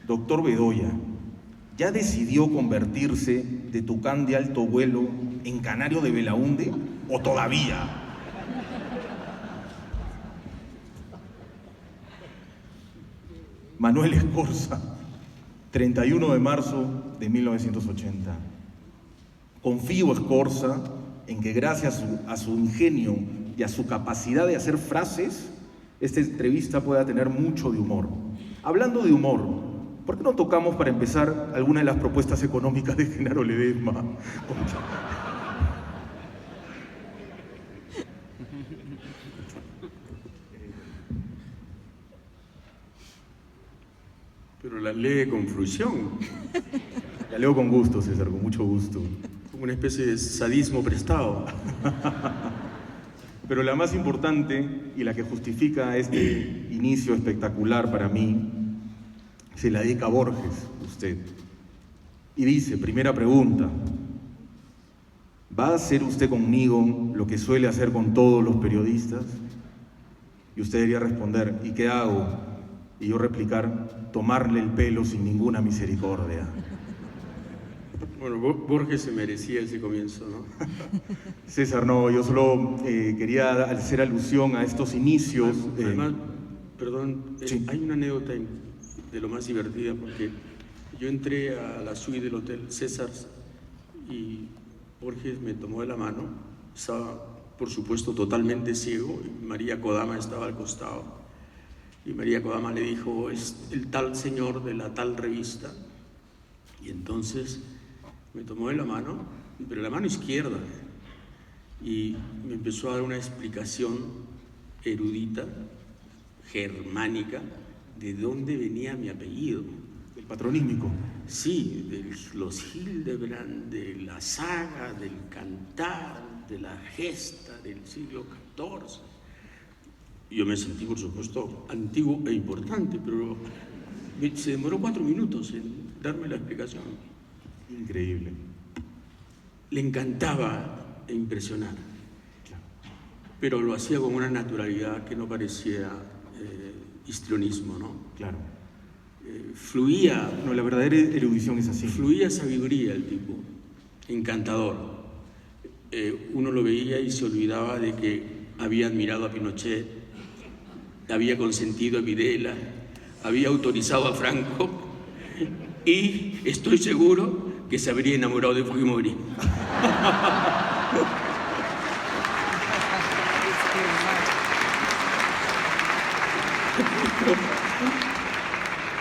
Doctor Bedoya, ¿ya decidió convertirse de tucán de alto vuelo en canario de Belaúnde o todavía? Manuel Escorza, 31 de marzo de 1980. Confío, Escorza, en que gracias a su ingenio y a su capacidad de hacer frases, esta entrevista pueda tener mucho de humor. Hablando de humor, ¿por qué no tocamos para empezar alguna de las propuestas económicas de Genaro Ledesma? Pero la lee con fruición. La leo con gusto, César, con mucho gusto. Como una especie de sadismo prestado. Pero la más importante y la que justifica este inicio espectacular para mí, se la dedica a Borges, usted. Y dice, primera pregunta, ¿va a hacer usted conmigo lo que suele hacer con todos los periodistas? Y usted debería responder, ¿y qué hago? Y yo replicar, tomarle el pelo sin ninguna misericordia. Bueno, Borges se merecía ese comienzo, ¿no? César, no, yo solo quería hacer alusión a estos inicios. Además, perdón, sí. Hay una anécdota de lo más divertida, porque yo entré a la suite del Hotel César y Borges me tomó de la mano. Estaba, por supuesto, totalmente ciego, y María Kodama estaba al costado. Y María Kodama le dijo, es el tal señor de la tal revista. Y entonces me tomó de la mano, pero la mano izquierda, y me empezó a dar una explicación erudita, germánica, de dónde venía mi apellido. El patronímico. Sí, de los Hildebrand, de la saga, del cantar, de la gesta del siglo XIV. Yo me sentí, por supuesto, antiguo e importante, pero se demoró 4 minutos en darme la explicación. Increíble. Le encantaba impresionar, pero lo hacía con una naturalidad que no parecía histrionismo, ¿no? Claro. Fluía. No, la verdadera erudición es así. Fluía sabiduría el tipo, encantador. Uno lo veía y se olvidaba de que había admirado a Pinochet, había consentido a Videla, había autorizado a Franco y estoy seguro que se habría enamorado de Fujimori.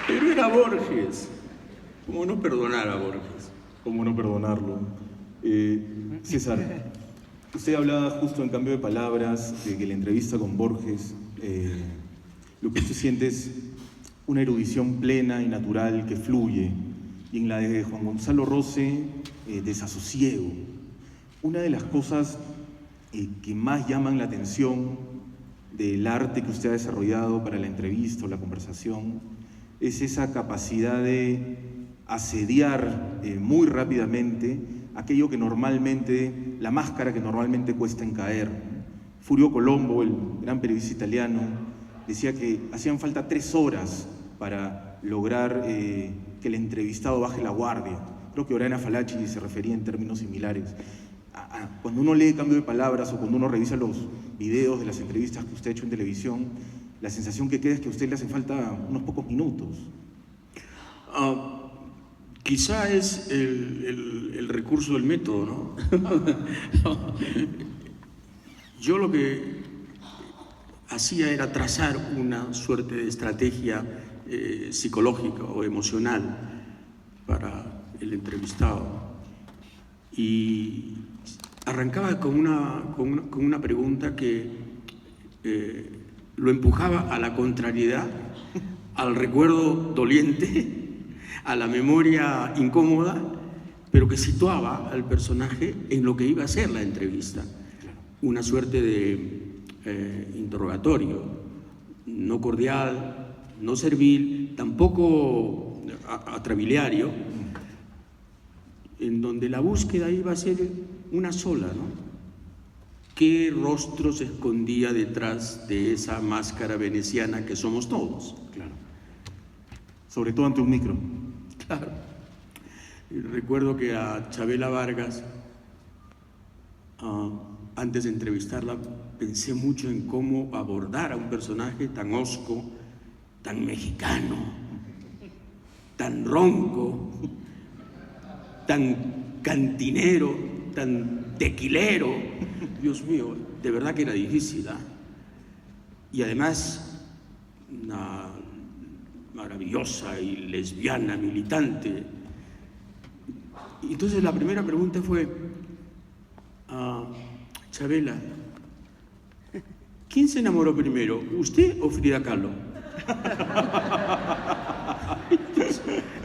Pero era Borges. ¿Cómo no perdonar a Borges? ¿Cómo no perdonarlo? César, usted hablaba justo en cambio de palabras de que la entrevista con Borges, lo que usted siente es una erudición plena y natural que fluye. Y en la de Juan Gonzalo Rose, desasosiego. Una de las cosas que más llaman la atención del arte que usted ha desarrollado para la entrevista o la conversación es esa capacidad de asediar muy rápidamente aquello que normalmente, la máscara que normalmente cuesta en caer. Furio Colombo, el gran periodista italiano, decía que hacían falta 3 horas para lograr que el entrevistado baje la guardia. Creo que Oriana Fallaci se refería en términos similares. Cuando uno lee cambio de palabras o cuando uno revisa los videos de las entrevistas que usted ha hecho en televisión, la sensación que queda es que a usted le hace falta unos pocos minutos. Quizá es el recurso del método, ¿no? Yo lo que hacía era trazar una suerte de estrategia psicológica o emocional para el entrevistado. Y arrancaba con una pregunta que lo empujaba a la contrariedad, al recuerdo doliente, a la memoria incómoda, pero que situaba al personaje en lo que iba a ser la entrevista. Una suerte de interrogatorio, no cordial, no servil, tampoco atrabiliario, en donde la búsqueda iba a ser una sola, ¿no? ¿Qué rostro se escondía detrás de esa máscara veneciana que somos todos? Claro. Sobre todo ante un micro. Claro. Y recuerdo que a Chabela Vargas, antes de entrevistarla, pensé mucho en cómo abordar a un personaje tan hosco, tan mexicano, tan ronco, tan cantinero, tan tequilero. Dios mío, de verdad que era difícil, ¿eh? Y además, una maravillosa y lesbiana militante. Y entonces la primera pregunta fue, Chabela, ¿quién se enamoró primero, usted o Frida Kahlo?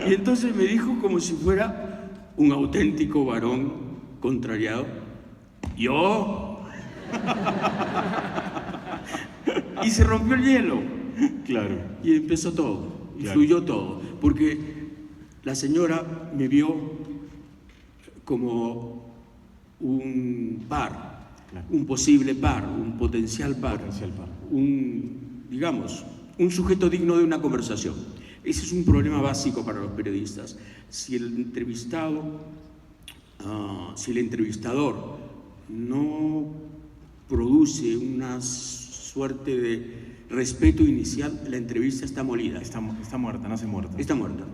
Y entonces me dijo como si fuera un auténtico varón contrariado, yo. Y se rompió el hielo. Claro. Y empezó todo, y claro. fluyó todo, porque la señora me vio como un par, claro. un posible par, un potencial par, digamos, un sujeto digno de una conversación. Ese es un problema básico para los periodistas. Si el entrevistador no produce una suerte de respeto inicial, la entrevista está molida. Está muerta, nace muerta. Está muerta.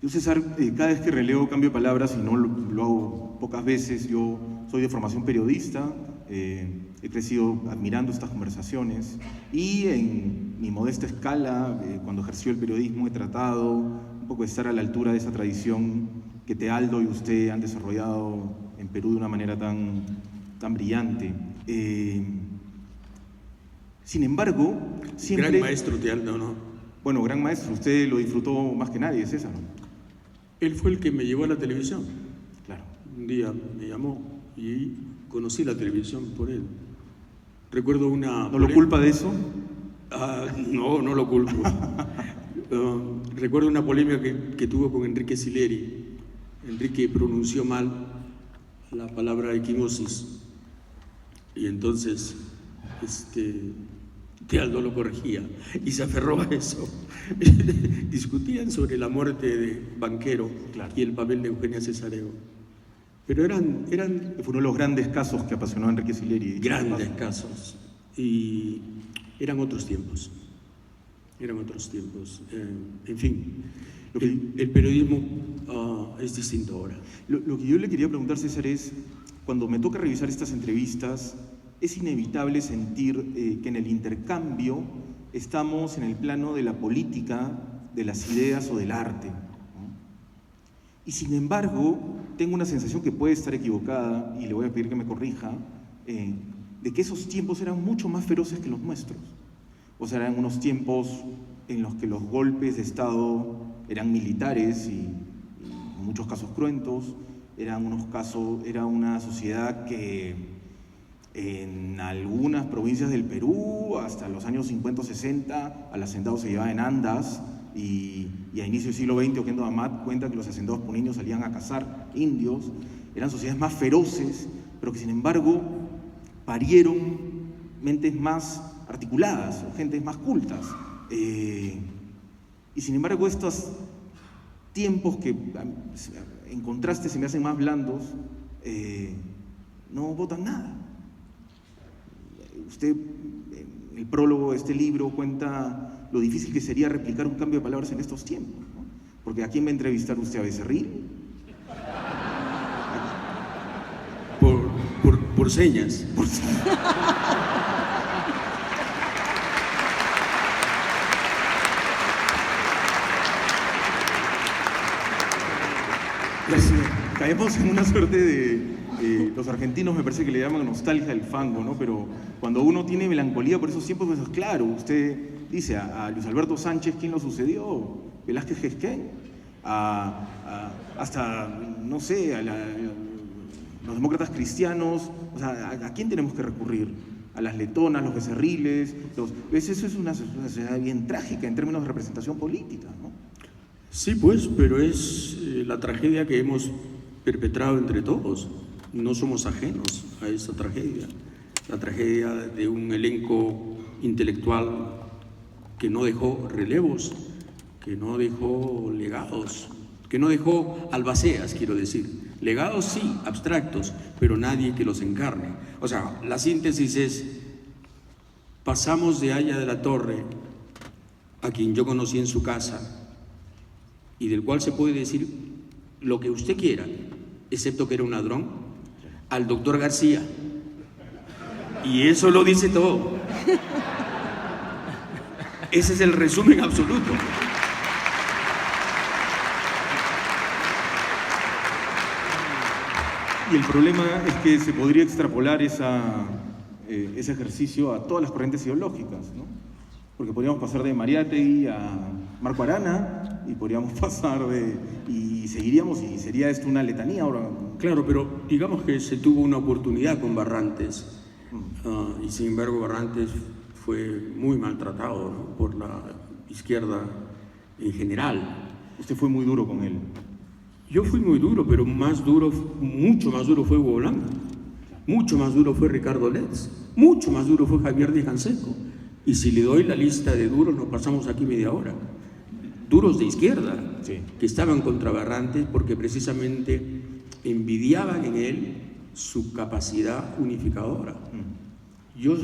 Yo, César, cada vez que releo Cambio de Palabras, y no lo hago pocas veces, yo soy de formación periodista, he crecido admirando estas conversaciones y en mi modesta escala, cuando ejerció el periodismo, he tratado un poco de estar a la altura de esa tradición que Tealdo y usted han desarrollado en Perú de una manera tan brillante. Sin embargo, siempre... Gran maestro Tealdo, ¿no? Bueno, gran maestro, usted lo disfrutó más que nadie, César. Él fue el que me llevó a la televisión. Claro. Un día me llamó y conocí la televisión por él. Recuerdo una... ¿No lo culpa de eso? No, no lo culpo. Recuerdo una polémica que tuvo con Enrique Sileri. Enrique pronunció mal la palabra equimosis y entonces Tealdo lo corregía y se aferró a eso. Discutían sobre la muerte de Banquero, claro, y el papel de Eugenia Cesareo. Pero eran... Fue uno de los grandes casos que apasionó a Enrique Sileri. Grandes casos. Y eran otros tiempos. Eran otros tiempos. En fin, el periodismo es distinto ahora. Lo que yo le quería preguntar, César, es, cuando me toca revisar estas entrevistas, es inevitable sentir que en el intercambio estamos en el plano de la política, de las ideas o del arte, ¿no? Y sin embargo, tengo una sensación que puede estar equivocada, y le voy a pedir que me corrija, de que esos tiempos eran mucho más feroces que los nuestros. O sea, eran unos tiempos en los que los golpes de Estado eran militares y en muchos casos cruentos, era una sociedad que en algunas provincias del Perú, hasta los años 50 o 60, al hacendado se llevaba en andas, y a inicio del siglo XX, Oquendo Amat cuenta que los hacendados puneños salían a cazar indios. Eran sociedades más feroces, pero que sin embargo parieron mentes más articuladas, gentes más cultas. Y sin embargo estos tiempos que en contraste se me hacen más blandos, no votan nada. Usted, en el prólogo de este libro, cuenta lo difícil que sería replicar un cambio de palabras en estos tiempos, ¿no? Porque ¿a quién va a entrevistar usted? ¿A Becerril? Por señas. Por señas. Caemos en una suerte de... los argentinos me parece que le llaman nostalgia del fango, ¿no? Pero cuando uno tiene melancolía por esos tiempos, pues claro, usted dice a Luis Alberto Sánchez, ¿quién lo sucedió? Velázquez Gesquén, hasta, no sé, los demócratas cristianos. O sea, ¿a quién tenemos que recurrir? A las letonas, los becerriles. Eso es una sociedad bien trágica en términos de representación política, ¿no? Sí, pues, pero es la tragedia que hemos perpetrado entre todos. No somos ajenos a esa tragedia. La tragedia de un elenco intelectual que no dejó relevos, que no dejó legados, que no dejó albaceas, quiero decir. Legados sí, abstractos, pero nadie que los encarne. O sea, la síntesis es, pasamos de Haya de la Torre, a quien yo conocí en su casa, y del cual se puede decir lo que usted quiera, excepto que era un ladrón, al doctor García. Y eso lo dice todo. Ese es el resumen absoluto. Y el problema es que se podría extrapolar ese ejercicio a todas las corrientes ideológicas, ¿no? Porque podríamos pasar de Mariátegui a Marco Arana, y podríamos pasar y seguiríamos, y sería esto una letanía ahora. Claro, pero digamos que se tuvo una oportunidad con Barrantes, y sin embargo Barrantes fue muy maltratado, ¿no?, por la izquierda en general. Usted fue muy duro con él. Yo fui muy duro, pero más duro, mucho más duro fue Hugo Blanco, mucho más duro fue Ricardo Letts, mucho más duro fue Javier Díaz Canseco. Y si le doy la lista de duros, nos pasamos aquí media hora. Duros de izquierda, sí, que estaban contra Barrantes porque precisamente envidiaban en él su capacidad unificadora.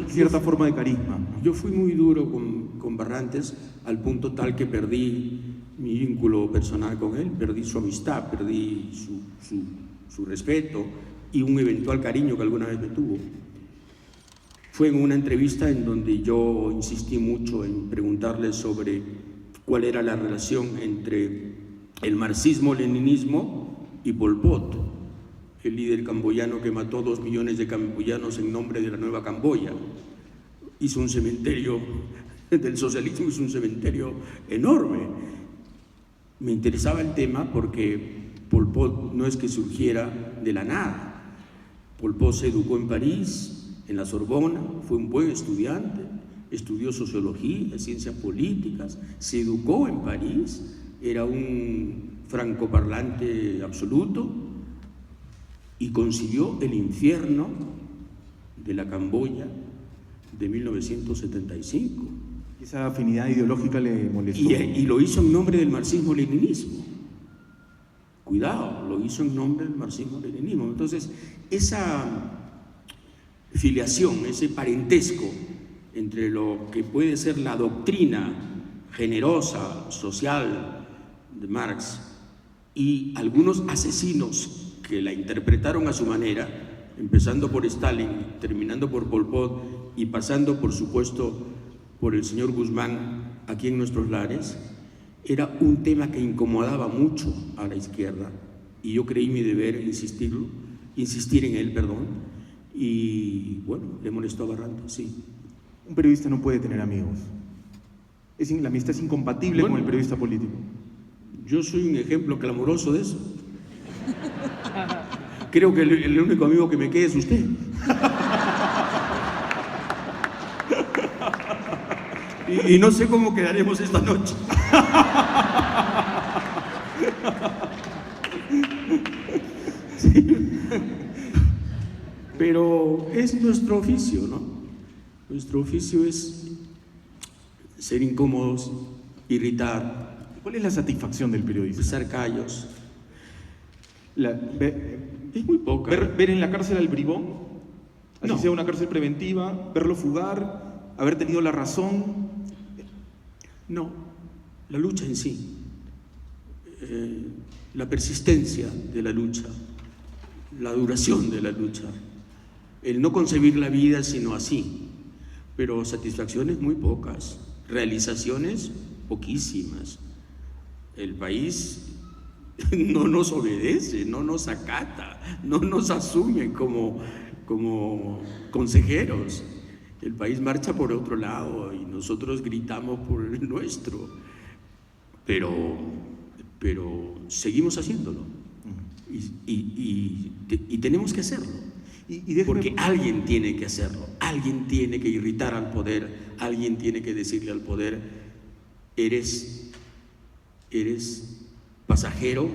Cierta forma de carisma. Yo fui muy duro con Barrantes, al punto tal que perdí mi vínculo personal con él, perdí su amistad, perdí su respeto y un eventual cariño que alguna vez me tuvo. Fue en una entrevista en donde yo insistí mucho en preguntarle sobre cuál era la relación entre el marxismo-leninismo y Pol Pot, el líder camboyano que mató 2 millones de camboyanos en nombre de la nueva Camboya. Hizo un cementerio del socialismo, hizo un cementerio enorme. Me interesaba el tema porque Pol Pot no es que surgiera de la nada. Pol Pot se educó en París, en la Sorbona, fue un buen estudiante, estudió sociología, ciencias políticas, se educó en París, era un francoparlante absoluto y concibió el infierno de la Camboya de 1975. Esa afinidad ideológica le molestó. Y lo hizo en nombre del marxismo-leninismo. Cuidado, lo hizo en nombre del marxismo-leninismo. Entonces, esa filiación, ese parentesco entre lo que puede ser la doctrina generosa, social de Marx y algunos asesinos que la interpretaron a su manera, empezando por Stalin, terminando por Pol Pot y pasando, por supuesto, por el señor Guzmán aquí en nuestros lares, era un tema que incomodaba mucho a la izquierda y yo creí mi deber insistir en él, y bueno, le molestó a Barrantes, sí. Un periodista no puede tener amigos. La amistad es incompatible con el periodista político. Yo soy un ejemplo clamoroso de eso. Creo que el único amigo que me queda es usted. Y no sé cómo quedaremos esta noche. Sí. Pero es nuestro oficio, ¿no? Nuestro oficio es ser incómodos, irritar. ¿Cuál es la satisfacción del periodista? Pisar callos. Es muy poca. Ver en la cárcel al bribón, así sea una cárcel preventiva, verlo fugar, haber tenido la razón. No, la lucha en sí, la persistencia de la lucha, la duración de la lucha, el no concebir la vida sino así, pero satisfacciones muy pocas, realizaciones poquísimas. El país no nos obedece, no nos acata, no nos asume como consejeros. El país marcha por otro lado y nosotros gritamos por el nuestro, pero seguimos haciéndolo y tenemos que hacerlo. Porque alguien tiene que hacerlo, alguien tiene que irritar al poder, alguien tiene que decirle al poder: eres pasajero,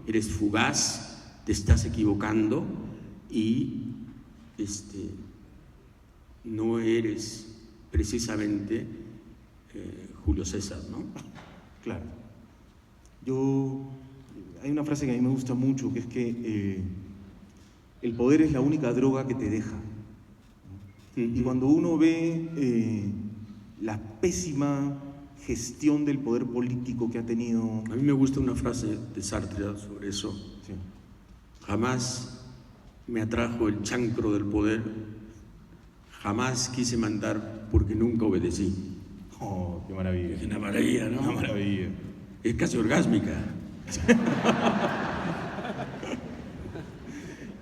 eres fugaz, te estás equivocando y no eres precisamente Julio César, ¿no? Claro. Hay una frase que a mí me gusta mucho, que es que el poder es la única droga que te deja. Y cuando uno ve la pésima gestión del poder político que ha tenido... A mí me gusta una frase de Sartre sobre eso. Sí. Jamás me atrajo el chancro del poder, jamás quise mandar porque nunca obedecí. Oh, qué maravilla. Es una maravilla, ¿no? Una maravilla. Es casi orgásmica.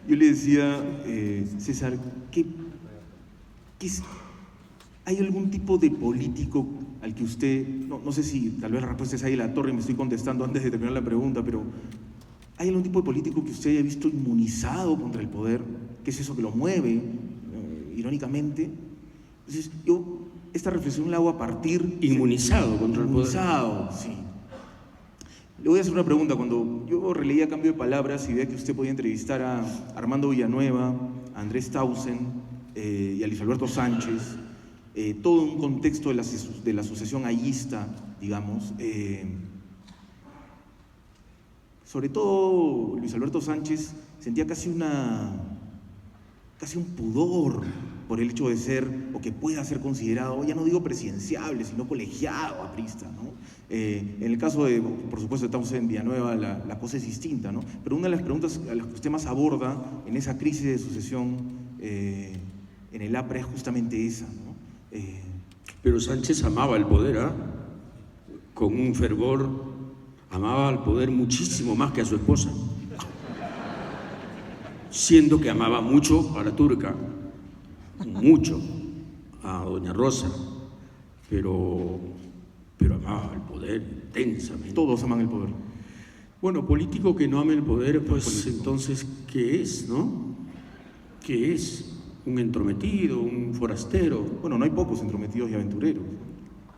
Yo le decía, César, ¿hay algún tipo de político al que usted, no sé si tal vez la respuesta es ahí la torre y me estoy contestando antes de terminar la pregunta, pero ¿hay algún tipo de político que usted haya visto inmunizado contra el poder? ¿Qué es eso que lo mueve, irónicamente? Entonces, yo esta reflexión la hago a partir... Inmunizado contra el poder. Inmunizado, sí. Le voy a hacer una pregunta. Cuando yo releía Cambio de Palabras y veía que usted podía entrevistar a Armando Villanueva, a Andrés Tausen y a Luis Alberto Sánchez, todo un contexto de la asociación ayista, digamos, sobre todo Luis Alberto Sánchez sentía casi un pudor por el hecho de ser, o que pueda ser considerado, ya no digo presidenciable, sino colegiado aprista, ¿no? En el caso de, por supuesto, de Tausen Villanueva, la cosa es distinta, ¿no? Pero una de las preguntas a las que usted más aborda en esa crisis de sucesión en el APRA es justamente esa, ¿no? Pero Sánchez amaba el poder, ¿eh? Con un fervor, amaba al poder muchísimo más que a su esposa, siendo que amaba mucho a la turca, mucho a doña Rosa, pero amaba el poder intensamente. Todos aman el poder. Bueno, político que no ame el poder, pues entonces, ¿qué es, no? ¿Qué es? ¿Un entrometido, un forastero? Bueno, no hay pocos entrometidos y aventureros.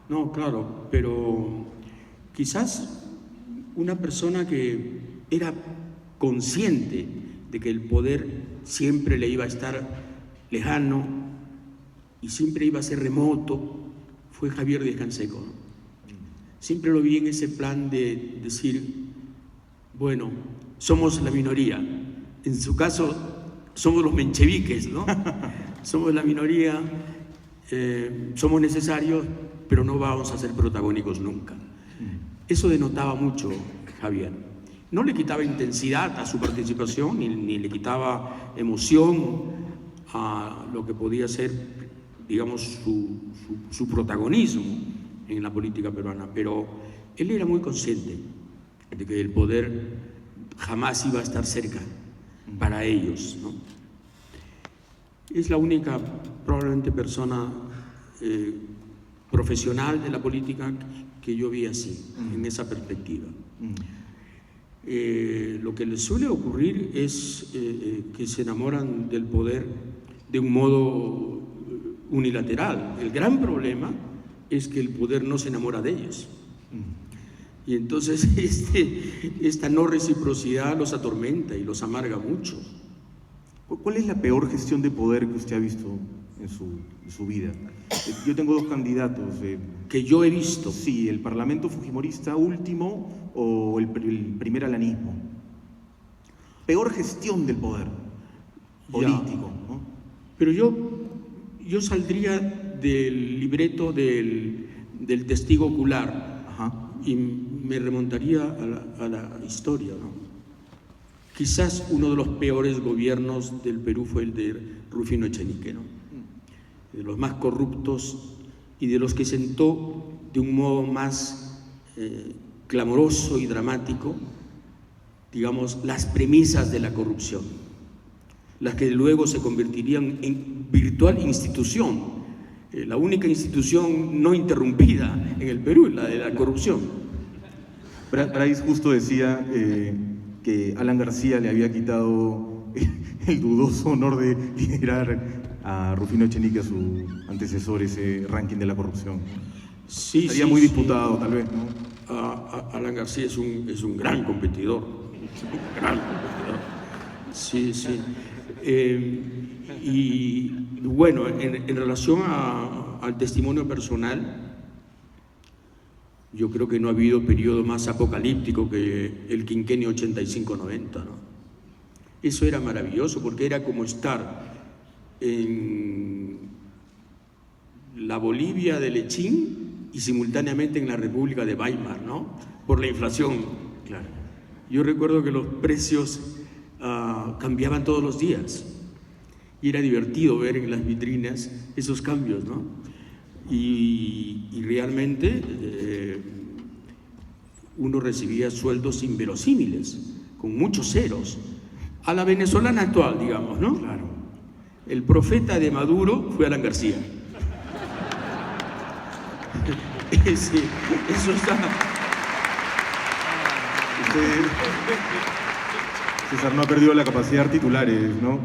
No, claro, pero quizás una persona que era consciente de que el poder siempre le iba a estar lejano y siempre iba a ser remoto, fue Javier Díaz Canseco. Siempre lo vi en ese plan de decir, bueno, somos la minoría. En su caso, somos los mencheviques, ¿no? Somos la minoría, somos necesarios, pero no vamos a ser protagónicos nunca. Eso denotaba mucho Javier. No le quitaba intensidad a su participación, ni le quitaba emoción a lo que podía ser, digamos, su protagonismo en la política peruana, pero él era muy consciente de que el poder jamás iba a estar cerca para ellos, ¿no? Es la única, probablemente, persona profesional de la política que yo vi así, en esa perspectiva. Lo que les suele ocurrir es que se enamoran del poder de un modo unilateral. El gran problema es que el poder no se enamora de ellos. Y entonces esta no reciprocidad los atormenta y los amarga mucho. ¿Cuál es la peor gestión de poder que usted ha visto en su vida? Yo tengo dos candidatos. Que yo he visto. Sí, el Parlamento Fujimorista último o el primer alanismo. Peor gestión del poder político, ¿no? Pero yo saldría del libreto del testigo ocular. Ajá. Y me remontaría a la historia, ¿no? Quizás uno de los peores gobiernos del Perú fue el de Rufino Echenique, ¿no? De los más corruptos y de los que sentó de un modo más clamoroso y dramático, digamos, las premisas de la corrupción, las que luego se convertirían en virtual institución. La única institución no interrumpida en el Perú, la de la corrupción. Bryce justo decía que Alan García le había quitado el dudoso honor de liderar a Rufino Echenique, a su antecesor, ese ranking de la corrupción. Sí, estaría muy disputado, tal vez, ¿no? Alan García es un gran competidor. Un gran competidor. Sí, sí. Y bueno, en relación al testimonio personal, Yo creo que no ha habido periodo más apocalíptico que el quinquenio 85-90, ¿no? Eso era maravilloso porque era como estar en la Bolivia de Lechín y simultáneamente en la República de Weimar, ¿no? Por la inflación, claro. Yo recuerdo que los precios cambiaban todos los días y era divertido ver en las vitrinas esos cambios, ¿no? Y realmente uno recibía sueldos inverosímiles, con muchos ceros, a la venezolana actual, digamos, ¿no? Claro. El profeta de Maduro fue Alan García. Eso está... César no ha perdido la capacidad de dar titulares, ¿no?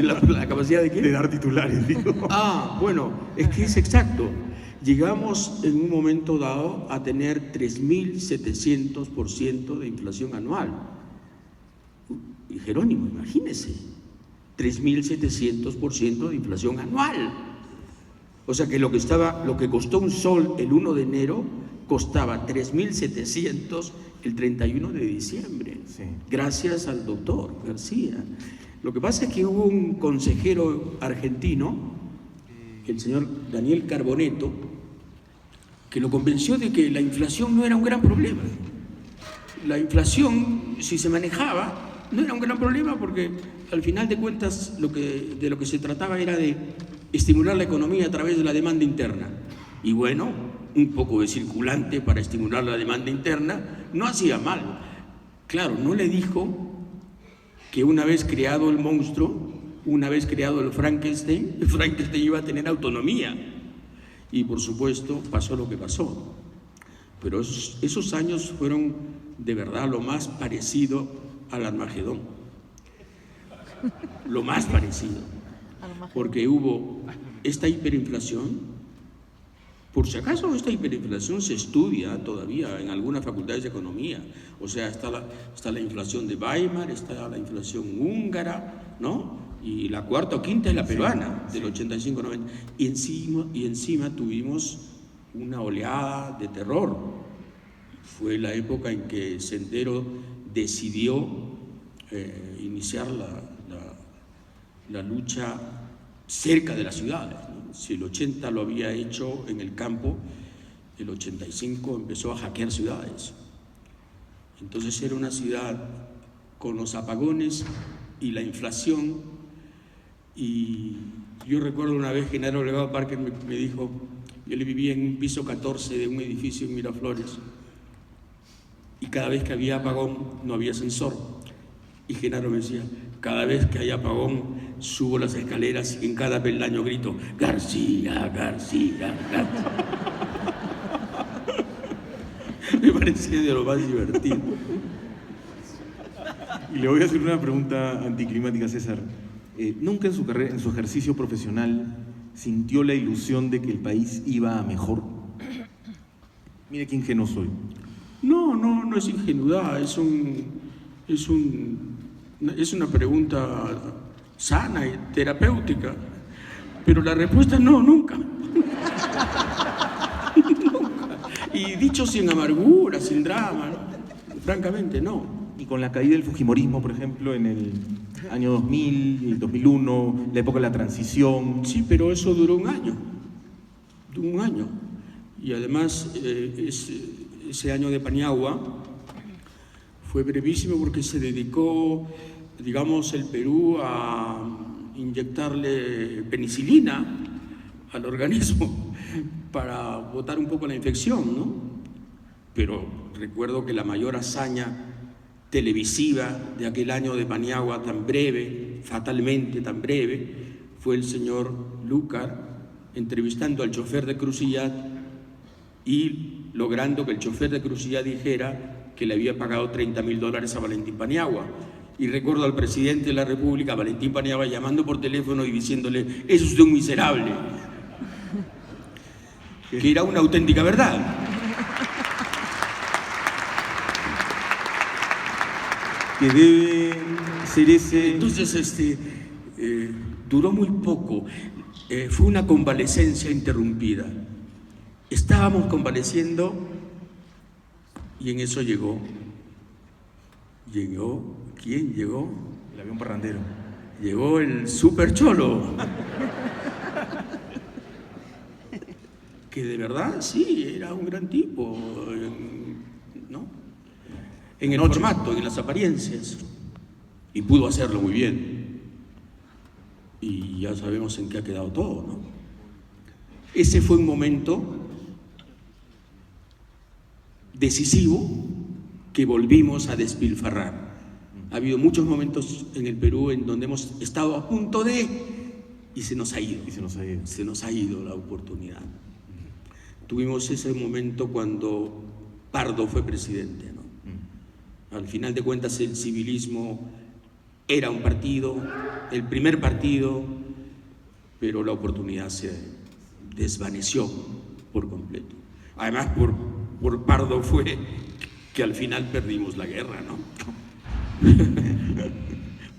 ¿La capacidad de qué? De dar titulares, digo. Bueno, es que es exacto. Llegamos en un momento dado a tener 3.700% de inflación anual. Y Jerónimo, imagínese, 3.700% de inflación anual. O sea que lo que costó un sol el 1 de enero costaba 3.700 el 31 de diciembre, sí. Gracias al doctor García. Lo que pasa es que hubo un consejero argentino, el señor Daniel Carboneto, que lo convenció de que la inflación no era un gran problema. La inflación, si se manejaba, no era un gran problema porque al final de cuentas de lo que se trataba era de estimular la economía a través de la demanda interna. Y bueno, un poco de circulante para estimular la demanda interna no hacía mal. Claro, no le dijo que una vez creado el monstruo, una vez creado el Frankenstein iba a tener autonomía. Y por supuesto pasó lo que pasó. Pero esos años fueron de verdad lo más parecido al Armagedón. Lo más parecido. Porque hubo esta hiperinflación. Por si acaso esta hiperinflación se estudia todavía en algunas facultades de economía. O sea, está la inflación de Weimar, está la inflación húngara, ¿no? Y la cuarta o quinta es la peruana, del 85-90. Y encima tuvimos una oleada de terror. Fue la época en que Sendero decidió iniciar la lucha cerca de las ciudades, ¿no? Si el 80 lo había hecho en el campo, el 85 empezó a hackear ciudades. Entonces era una ciudad con los apagones y la inflación. Y yo recuerdo una vez que Genaro Legado Parker me dijo, yo le vivía en un piso 14 de un edificio en Miraflores, y cada vez que había apagón no había ascensor. Y Genaro me decía, cada vez que hay apagón subo las escaleras y en cada peldaño grito, García, García, García. Me parecía de lo más divertido. Y le voy a hacer una pregunta anticlimática, César. ¿Nunca en su ejercicio profesional, sintió la ilusión de que el país iba a mejor? Mire qué ingenuo soy. No es ingenuidad, es una pregunta sana y terapéutica, pero la respuesta es no, nunca. Nunca. Y dicho sin amargura, sin drama, ¿no? Francamente no. Y con la caída del fujimorismo, por ejemplo, en el año 2000, el 2001, la época de la transición. Sí, pero eso duró un año. Y además ese año de Paniagua fue brevísimo porque se dedicó, digamos, el Perú a inyectarle penicilina al organismo para botar un poco la infección, ¿no? Pero recuerdo que la mayor hazaña televisiva de aquel año de Paniagua tan breve, fatalmente tan breve, fue el señor Lucar entrevistando al chofer de Crucillat y logrando que el chofer de Crucillat dijera que le había pagado $30.000 a Valentín Paniagua. Y recuerdo al presidente de la República, Valentín Paniagua, llamando por teléfono y diciéndole, es usted un miserable. Que era una auténtica verdad. Que debe ser ese... Entonces, duró muy poco. Fue una convalecencia interrumpida. Estábamos convaleciendo Y en eso llegó, ¿quién llegó? El avión parrandero. Llegó el Super Cholo. Que de verdad, sí, era un gran tipo, ¿no? En el formato, en las apariencias. Y pudo hacerlo muy bien. Y ya sabemos en qué ha quedado todo, ¿no? Ese fue un momento decisivo que volvimos a despilfarrar. Ha habido muchos momentos en el Perú en donde hemos estado a punto de... y se nos ha ido. Se nos ha ido la oportunidad. Tuvimos ese momento cuando Pardo fue presidente, ¿no? Al final de cuentas el civilismo era un partido, el primer partido, pero la oportunidad se desvaneció por completo. Además, por Pardo fue que al final perdimos la guerra, ¿no?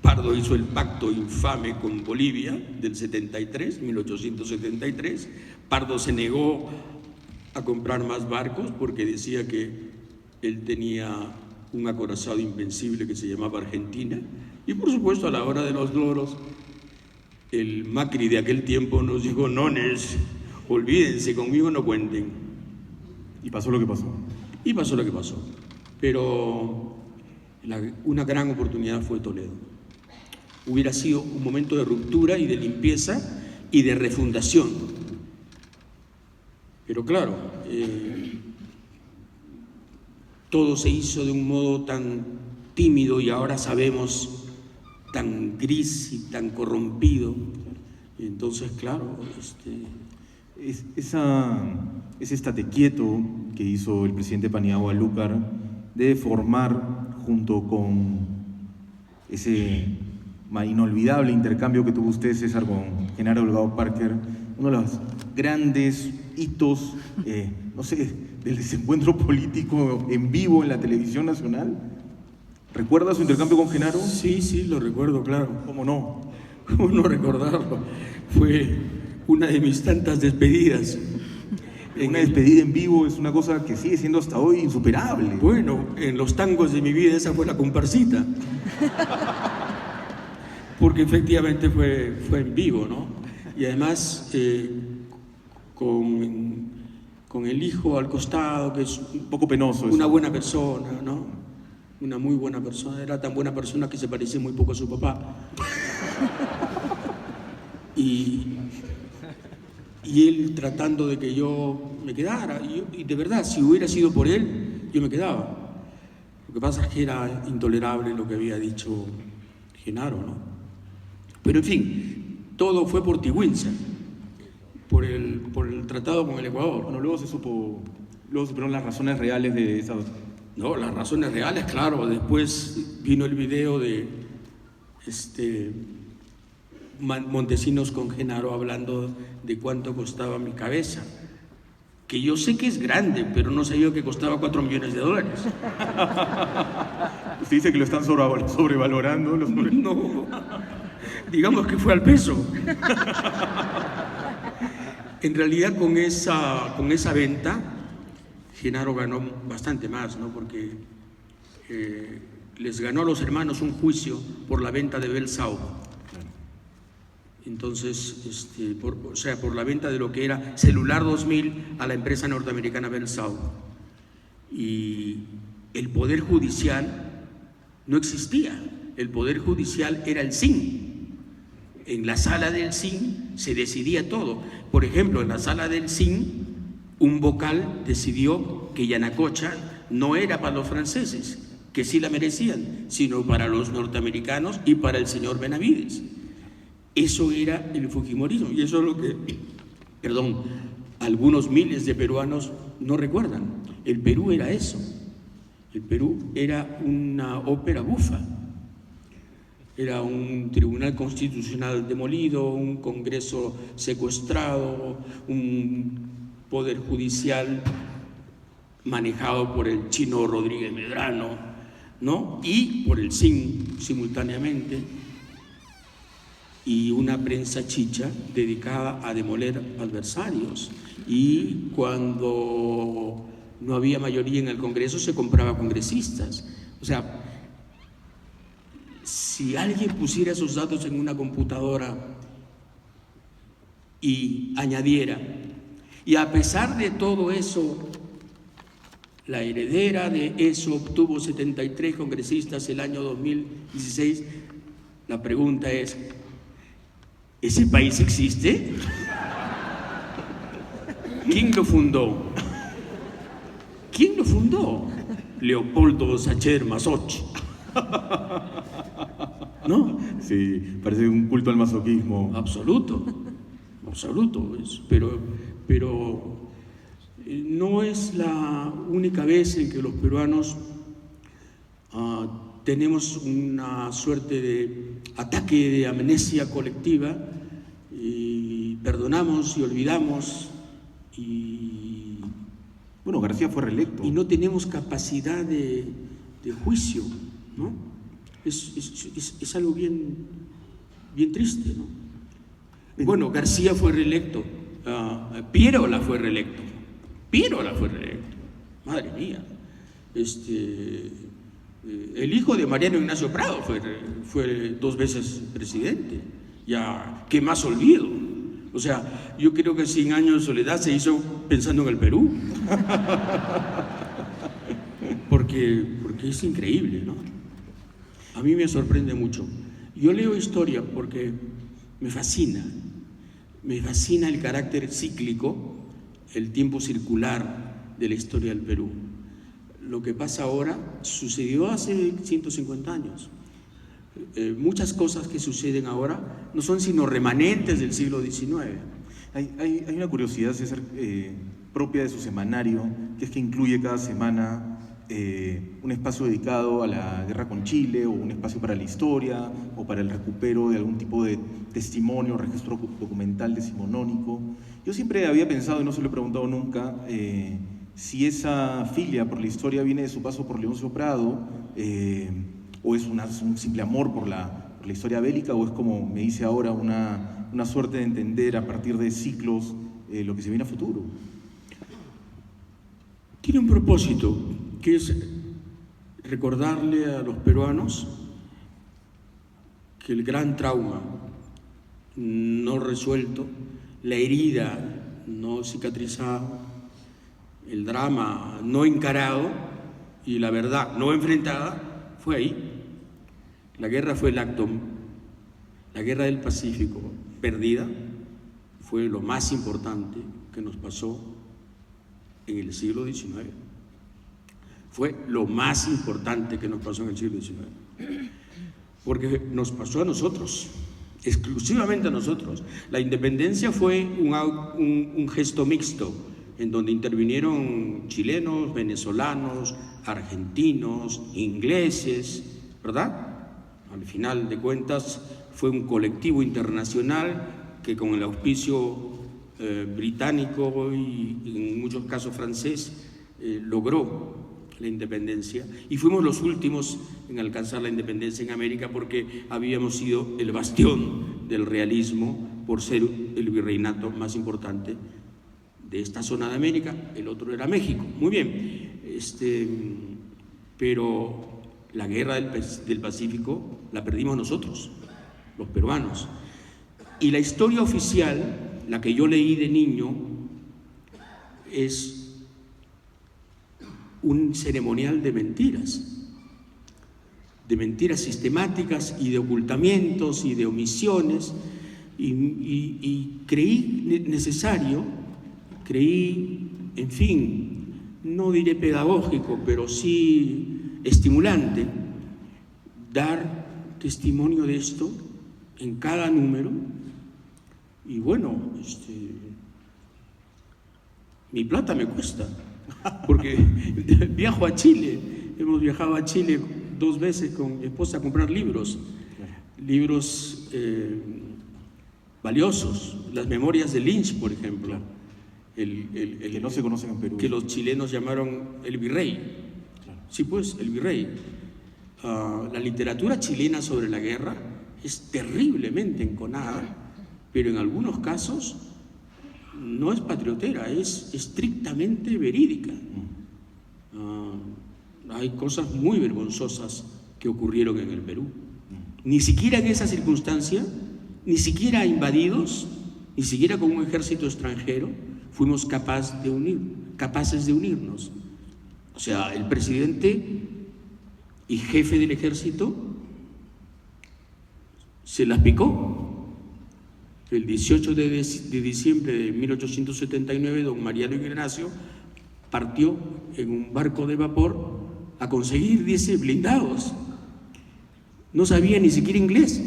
Pardo hizo el pacto infame con Bolivia del 73, 1873. Pardo se negó a comprar más barcos porque decía que él tenía un acorazado invencible que se llamaba Argentina. Y por supuesto, a la hora de los loros, el Macri de aquel tiempo nos dijo: nones, olvídense, conmigo no cuenten. Y pasó lo que pasó. Y pasó lo que pasó. Pero una gran oportunidad fue Toledo. Hubiera sido un momento de ruptura y de limpieza y de refundación. Pero claro, todo se hizo de un modo tan tímido y ahora sabemos tan gris y tan corrompido. Y entonces, claro, ese estate quieto que hizo el presidente Paniagua Lúcar debe formar, junto con ese inolvidable intercambio que tuvo usted, César, con Genaro Delgado Parker, uno de los grandes hitos, no sé, del desencuentro político en vivo en la televisión nacional. ¿Recuerda su intercambio con Genaro? Sí, lo recuerdo, claro. ¿Cómo no? ¿Cómo no recordarlo? Fue una de mis tantas despedidas. Una despedida en vivo es una cosa que sigue siendo hasta hoy insuperable. Bueno, en los tangos de mi vida esa fue la comparsita. Porque efectivamente fue en vivo, ¿no? Y además con el hijo al costado, que es un poco penoso. Una buena persona, ¿no? Una muy buena persona. Era tan buena persona que se parecía muy poco a su papá. Y él tratando de que yo me quedara. Y de verdad, si hubiera sido por él, yo me quedaba. Lo que pasa es que era intolerable lo que había dicho Genaro, ¿no? Pero en fin, todo fue por Tigüinza, por el tratado con el Ecuador. Bueno, luego se supieron las razones reales de esa... No, las razones reales, claro. Después vino el video de Montesinos con Genaro hablando de cuánto costaba mi cabeza, que yo sé que es grande, pero no sabía que costaba $4 millones. Usted dice que lo están sobrevalorando. No, digamos que fue al peso. En realidad con esa venta Genaro ganó bastante más, ¿no? Porque les ganó a los hermanos un juicio por la venta de Belsau. Entonces, por la venta de lo que era Celular 2000 a la empresa norteamericana Belsau. Y el Poder Judicial no existía. El Poder Judicial era el CIN. En la sala del CIN se decidía todo. Por ejemplo, en la sala del CIN, un vocal decidió que Yanacocha no era para los franceses, que sí la merecían, sino para los norteamericanos y para el señor Benavides. Eso era el fujimorismo, y eso es lo que, algunos miles de peruanos no recuerdan. El Perú era eso. El Perú era una ópera bufa. Era un tribunal constitucional demolido, un congreso secuestrado, un poder judicial manejado por el chino Rodríguez Medrano, ¿no? Y por el CIN simultáneamente, y una prensa chicha dedicada a demoler adversarios. Y cuando no había mayoría en el Congreso, se compraba congresistas. O sea, si alguien pusiera esos datos en una computadora y añadiera, y a pesar de todo eso, la heredera de eso obtuvo 73 congresistas el año 2016, la pregunta es, ¿ese país existe? ¿Quién lo fundó? ¿Quién lo fundó? Leopoldo Sacher Masoch. ¿No? Sí, parece un culto al masoquismo. Absoluto, absoluto. Pero no es la única vez en que los peruanos tenemos una suerte de ataque de amnesia colectiva y perdonamos y olvidamos y... Bueno, García fue reelecto. Y no tenemos capacidad de juicio, ¿no? Es algo bien triste, ¿no? Bueno, García fue reelecto, Piérola fue reelecto, madre mía. El hijo de Mariano Ignacio Prado fue 2 veces presidente. Ya, ¿qué más olvido? O sea, yo creo que 100 años de soledad se hizo pensando en el Perú. Porque es increíble, ¿no? A mí me sorprende mucho. Yo leo historia porque me fascina el carácter cíclico, el tiempo circular de la historia del Perú. Lo que pasa ahora sucedió hace 150 años. Muchas cosas que suceden ahora no son sino remanentes del siglo XIX. Hay una curiosidad, César, propia de su semanario, que es que incluye cada semana un espacio dedicado a la guerra con Chile, o un espacio para la historia, o para el recupero de algún tipo de testimonio, registro documental decimonónico. Yo siempre había pensado, y no se lo he preguntado nunca, si esa filia por la historia viene de su paso por Leoncio Prado, o es un simple amor por la historia bélica, o es, como me dice ahora, una suerte de entender a partir de ciclos lo que se viene a futuro. Tiene un propósito, que es recordarle a los peruanos que el gran trauma no resuelto, la herida no cicatrizada, el drama no encarado y la verdad no enfrentada fue ahí. La guerra fue el acto, la guerra del Pacífico perdida fue lo más importante que nos pasó en el siglo XIX. Fue lo más importante que nos pasó en el siglo XIX. Porque nos pasó a nosotros, exclusivamente a nosotros. La independencia fue un gesto mixto, en donde intervinieron chilenos, venezolanos, argentinos, ingleses, ¿verdad? Al final de cuentas fue un colectivo internacional que, con el auspicio británico y en muchos casos francés, logró la independencia, y fuimos los últimos en alcanzar la independencia en América, porque habíamos sido el bastión del realismo por ser el virreinato más importante de esta zona de América. El otro era México. Muy bien, pero la guerra del Pacífico la perdimos nosotros, los peruanos. Y la historia oficial, la que yo leí de niño, es un ceremonial de mentiras sistemáticas y de ocultamientos y de omisiones, y creí necesario, en fin, no diré pedagógico, pero sí estimulante, dar testimonio de esto en cada número. Y bueno, mi plata me cuesta, porque viajo a Chile, hemos viajado a Chile 2 veces con mi esposa a comprar libros valiosos, las memorias de Lynch, por ejemplo, el que no se conocen en Perú, que los chilenos llamaron el virrey. Sí, pues, el virrey. La literatura chilena sobre la guerra es terriblemente enconada, pero en algunos casos no es patriotera, es estrictamente verídica. hay cosas muy vergonzosas que ocurrieron en el Perú. Ni siquiera en esa circunstancia, ni siquiera invadidos, ni siquiera con un ejército extranjero, fuimos capaces de unirnos. O sea, el presidente y jefe del ejército se las picó. El 18 de diciembre de 1879, don Mariano Ignacio partió en un barco de vapor a conseguir, dice, blindados. No sabía ni siquiera inglés.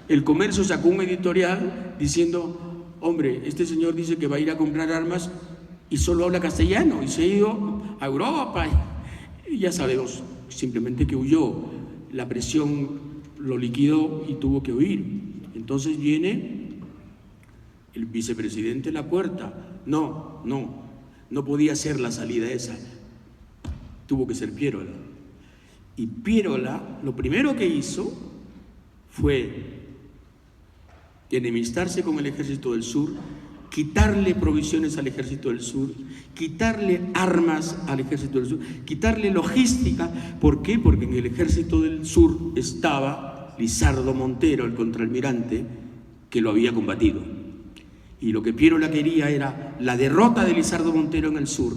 El Comercio sacó un editorial diciendo: hombre, este señor dice que va a ir a comprar armas y solo habla castellano y se ha ido a Europa. Y ya sabemos, simplemente que huyó. La presión lo liquidó y tuvo que huir. Entonces viene el vicepresidente a la puerta. No podía ser la salida esa. Tuvo que ser Pierola. Y Pierola lo primero que hizo fue enemistarse con el Ejército del Sur, quitarle provisiones al Ejército del Sur, quitarle armas al Ejército del Sur, quitarle logística. ¿Por qué? Porque en el Ejército del Sur estaba Lizardo Montero, el contraalmirante, que lo había combatido. Y lo que Pierola quería era la derrota de Lizardo Montero en el sur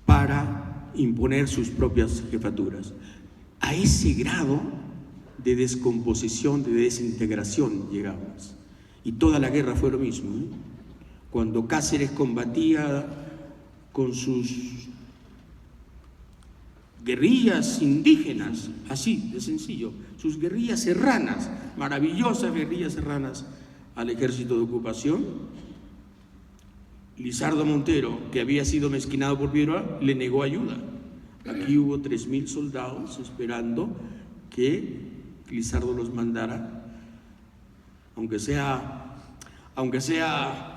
para imponer sus propias jefaturas. A ese grado de descomposición, de desintegración llegamos. Y toda la guerra fue lo mismo, ¿eh? Cuando Cáceres combatía con sus guerrillas indígenas, así de sencillo, sus guerrillas serranas, maravillosas guerrillas serranas al ejército de ocupación, Lizardo Montero, que había sido mezquinado por Pierola, le negó ayuda. Aquí hubo 3.000 soldados esperando que Lizardo los mandara, aunque sea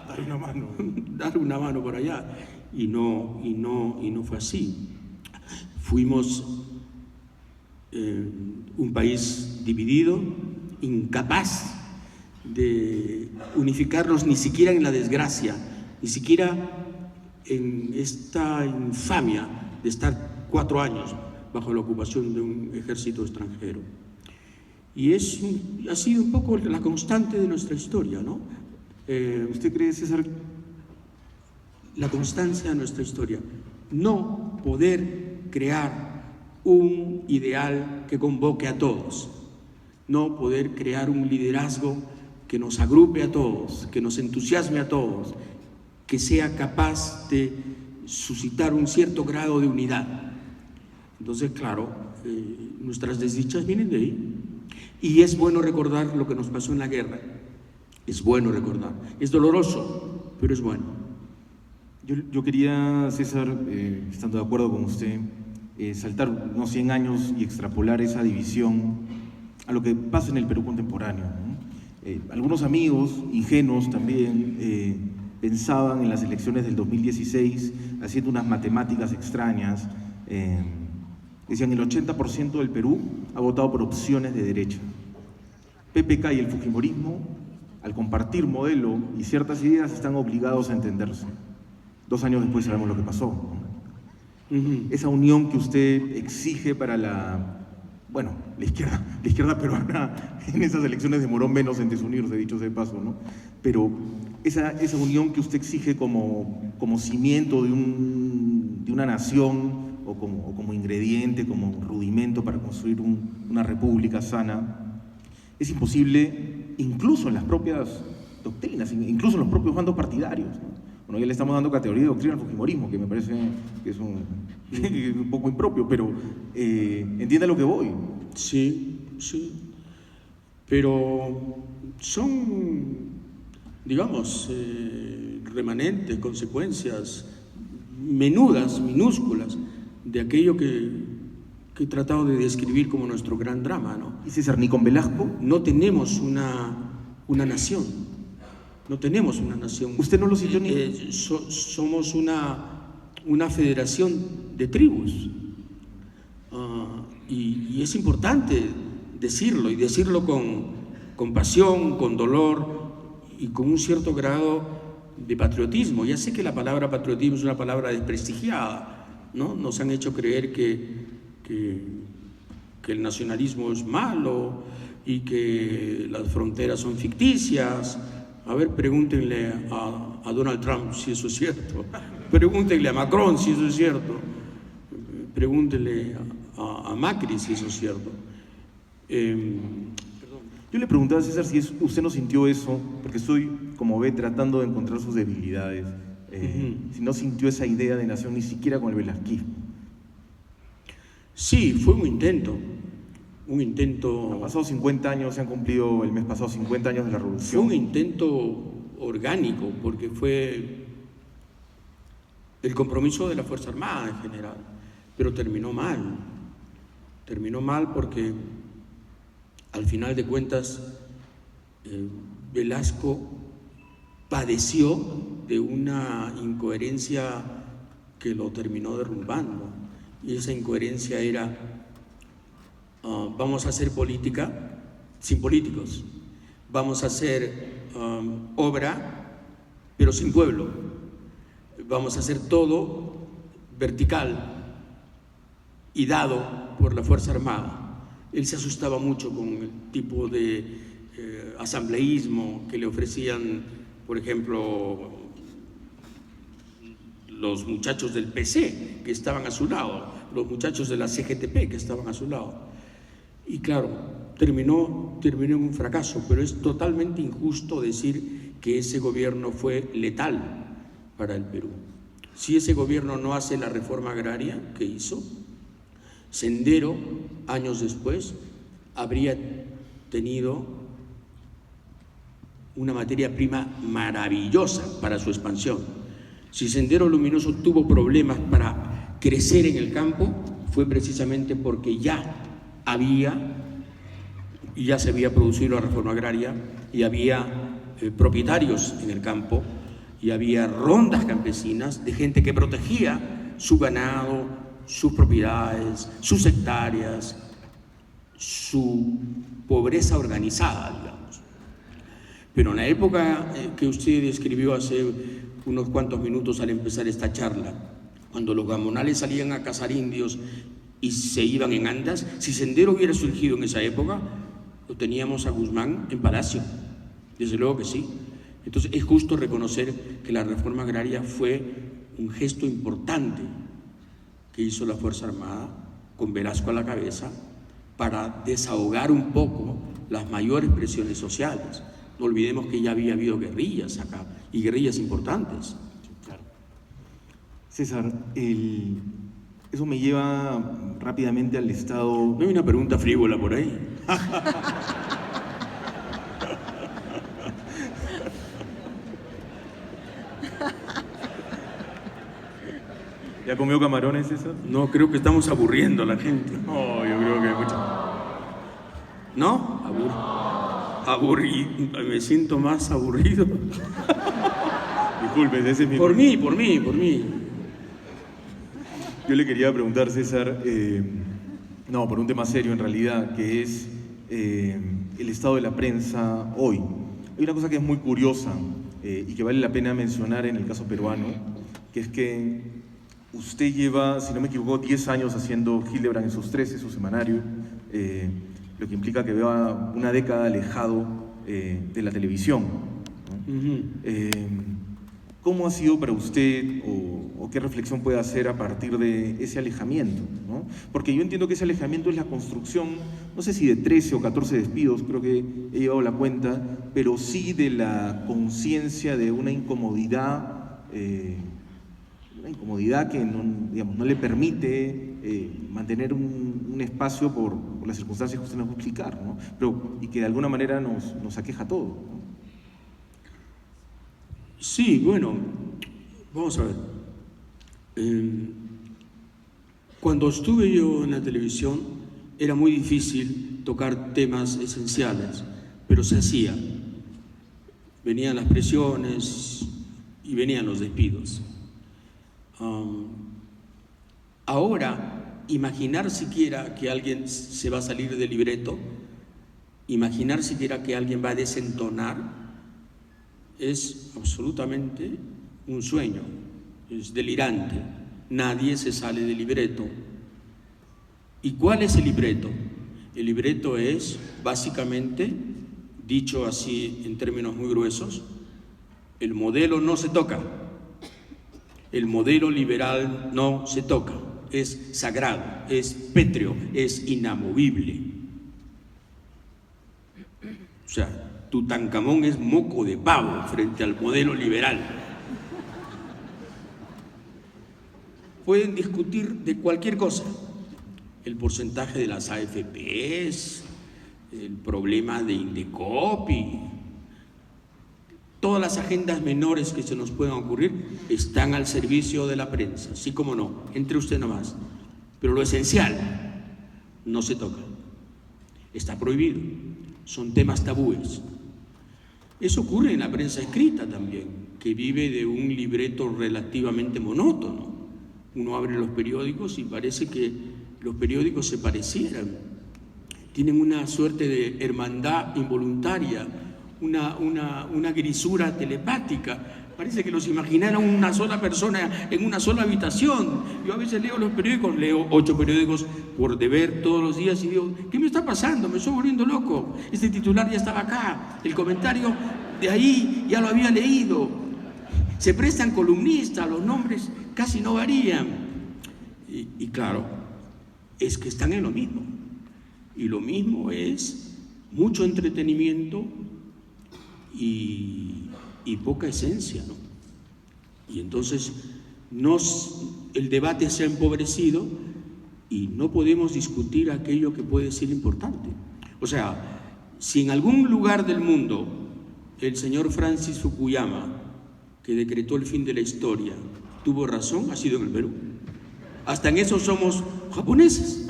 dar una mano por allá, y no fue así. Fuimos un país dividido, incapaz de unificarnos ni siquiera en la desgracia, ni siquiera en esta infamia de estar 4 años bajo la ocupación de un ejército extranjero. Y ha sido un poco la constante de nuestra historia, ¿no? ¿Usted cree, César? La constancia de nuestra historia. No poder crear un ideal que convoque a todos. No poder crear un liderazgo que nos agrupe a todos, que nos entusiasme a todos, que sea capaz de suscitar un cierto grado de unidad. Entonces, claro, nuestras desdichas vienen de ahí. Y es bueno recordar lo que nos pasó en la guerra. Es bueno recordar. Es doloroso, pero es bueno. Yo quería, César, estando de acuerdo con usted, saltar unos 100 años y extrapolar esa división a lo que pasa en el Perú contemporáneo, ¿no? Algunos amigos, ingenuos también, pensaban en las elecciones del 2016 haciendo unas matemáticas extrañas. Decían el 80% del Perú ha votado por opciones de derecha. PPK y el fujimorismo, al compartir modelo y ciertas ideas, están obligados a entenderse. 2 años después sabemos lo que pasó, ¿no? Esa unión que usted exige para la izquierda peruana en esas elecciones demoró menos en desunirse, dicho sea de paso, ¿no? Pero esa unión que usted exige como cimiento de una nación o como ingrediente, como rudimento para construir una república sana, es imposible incluso en las propias doctrinas, incluso en los propios bandos partidarios, ¿no? Bueno, ya le estamos dando categoría de doctrina al fujimorismo, que me parece que es un poco impropio, pero entienda lo que voy. Sí, pero son, digamos, remanentes, consecuencias menudas, minúsculas, de aquello que he tratado de describir como nuestro gran drama, ¿no? ¿Y César, ni con Velasco? No tenemos una nación. No tenemos una nación. ¿Usted no lo sintió ni? Somos una federación de tribus. Y es importante decirlo, y decirlo con pasión, con dolor y con un cierto grado de patriotismo. Ya sé que la palabra patriotismo es una palabra desprestigiada, ¿no? Nos han hecho creer que el nacionalismo es malo y que las fronteras son ficticias. A ver, pregúntenle a Donald Trump si eso es cierto, pregúntenle a Macron si eso es cierto, pregúntenle a Macri si eso es cierto. Yo le preguntaba a César si usted no sintió eso, porque estoy, como ve, tratando de encontrar sus debilidades, si no sintió esa idea de nación ni siquiera con el velasquismo. Sí, fue un intento. Han pasado 50 años, se han cumplido el mes pasado 50 años de la revolución. Fue un intento orgánico, porque fue el compromiso de la Fuerza Armada en general, pero terminó mal. Terminó mal porque, al final de cuentas, Velasco padeció de una incoherencia que lo terminó derrumbando. Y esa incoherencia era, vamos a hacer política sin políticos, vamos a hacer obra pero sin pueblo, vamos a hacer todo vertical y dado por la Fuerza Armada. Él se asustaba mucho con el tipo de asambleísmo que le ofrecían, por ejemplo, los muchachos del PC que estaban a su lado, los muchachos de la CGTP que estaban a su lado. Y claro, terminó en un fracaso, pero es totalmente injusto decir que ese gobierno fue letal para el Perú. Si ese gobierno no hace la reforma agraria que hizo, Sendero, años después, habría tenido una materia prima maravillosa para su expansión. Si Sendero Luminoso tuvo problemas para crecer en el campo, fue precisamente porque ya se había producido la reforma agraria y había propietarios en el campo y había rondas campesinas de gente que protegía su ganado, sus propiedades, sus hectáreas, su pobreza organizada, digamos. Pero en la época que usted describió hace unos cuantos minutos al empezar esta charla, cuando los gamonales salían a cazar indios y se iban en andas, si Sendero hubiera surgido en esa época, lo teníamos a Guzmán en Palacio, desde luego que sí. Entonces es justo reconocer que la reforma agraria fue un gesto importante que hizo la Fuerza Armada, con Velasco a la cabeza, para desahogar un poco las mayores presiones sociales. No olvidemos que ya había habido guerrillas acá, y guerrillas importantes. Claro. César, eso me lleva rápidamente al estado... ¿No hay una pregunta frívola por ahí? ¿Ya comió camarones, César? No, creo que estamos aburriendo a la gente. No, yo creo que hay mucha... ¿No? Me siento más aburrido. Disculpe, ese es mi... Por mí. Yo le quería preguntar, César, por un tema serio en realidad, que es el estado de la prensa hoy. Hay una cosa que es muy curiosa y que vale la pena mencionar en el caso peruano, que es que usted lleva, si no me equivoco, 10 años haciendo Hildebrand en sus 13, su semanario, lo que implica que vea una década alejado de la televisión, ¿no? ¿Cómo ha sido para usted o qué reflexión puede hacer a partir de ese alejamiento, ¿no? Porque yo entiendo que ese alejamiento es la construcción, no sé si de 13 o 14 despidos, creo que he llevado la cuenta, pero sí de la conciencia de una incomodidad que no le permite mantener un espacio por las circunstancias que usted nos va a explicar, ¿no? Y que de alguna manera nos aqueja a todos, ¿no? Sí, bueno, vamos a ver. Cuando estuve yo en la televisión era muy difícil tocar temas esenciales, pero se hacía. Venían las presiones y venían los despidos. Ahora, imaginar siquiera que alguien se va a salir del libreto, imaginar siquiera que alguien va a desentonar, es absolutamente un sueño, es delirante. nadie se sale del libreto. ¿Y cuál es el libreto? El libreto es, básicamente, dicho así en términos muy gruesos, el modelo no se toca. El modelo liberal no se toca. Es sagrado, es pétreo, es inamovible. O sea, Tutankamón es moco de pavo frente al modelo liberal. Pueden discutir de cualquier cosa, el porcentaje de las AFPs, el problema de Indecopi, todas las agendas menores que se nos puedan ocurrir están al servicio de la prensa, así como no, entre usted nomás. Pero lo esencial no se toca, está prohibido, son temas tabúes. Eso ocurre en la prensa escrita también, que vive de un libreto relativamente monótono. Uno abre los periódicos y parece que los periódicos se parecieran. Tienen una suerte de hermandad involuntaria, una grisura telepática. Parece que los imaginaron una sola persona en una sola habitación. Yo a veces leo los periódicos, leo 8 periódicos por deber todos los días y digo, ¿qué me está pasando? Me estoy volviendo loco. Este titular ya estaba acá, el comentario de ahí ya lo había leído. Se prestan columnistas, los nombres casi no varían. Y claro, es que están en lo mismo. Y lo mismo es mucho entretenimiento y poca esencia, ¿no? Y entonces el debate se ha empobrecido y no podemos discutir aquello que puede ser importante. O sea, si en algún lugar del mundo el señor Francis Fukuyama, que decretó el fin de la historia, tuvo razón, ha sido en el Perú. Hasta en eso somos japoneses.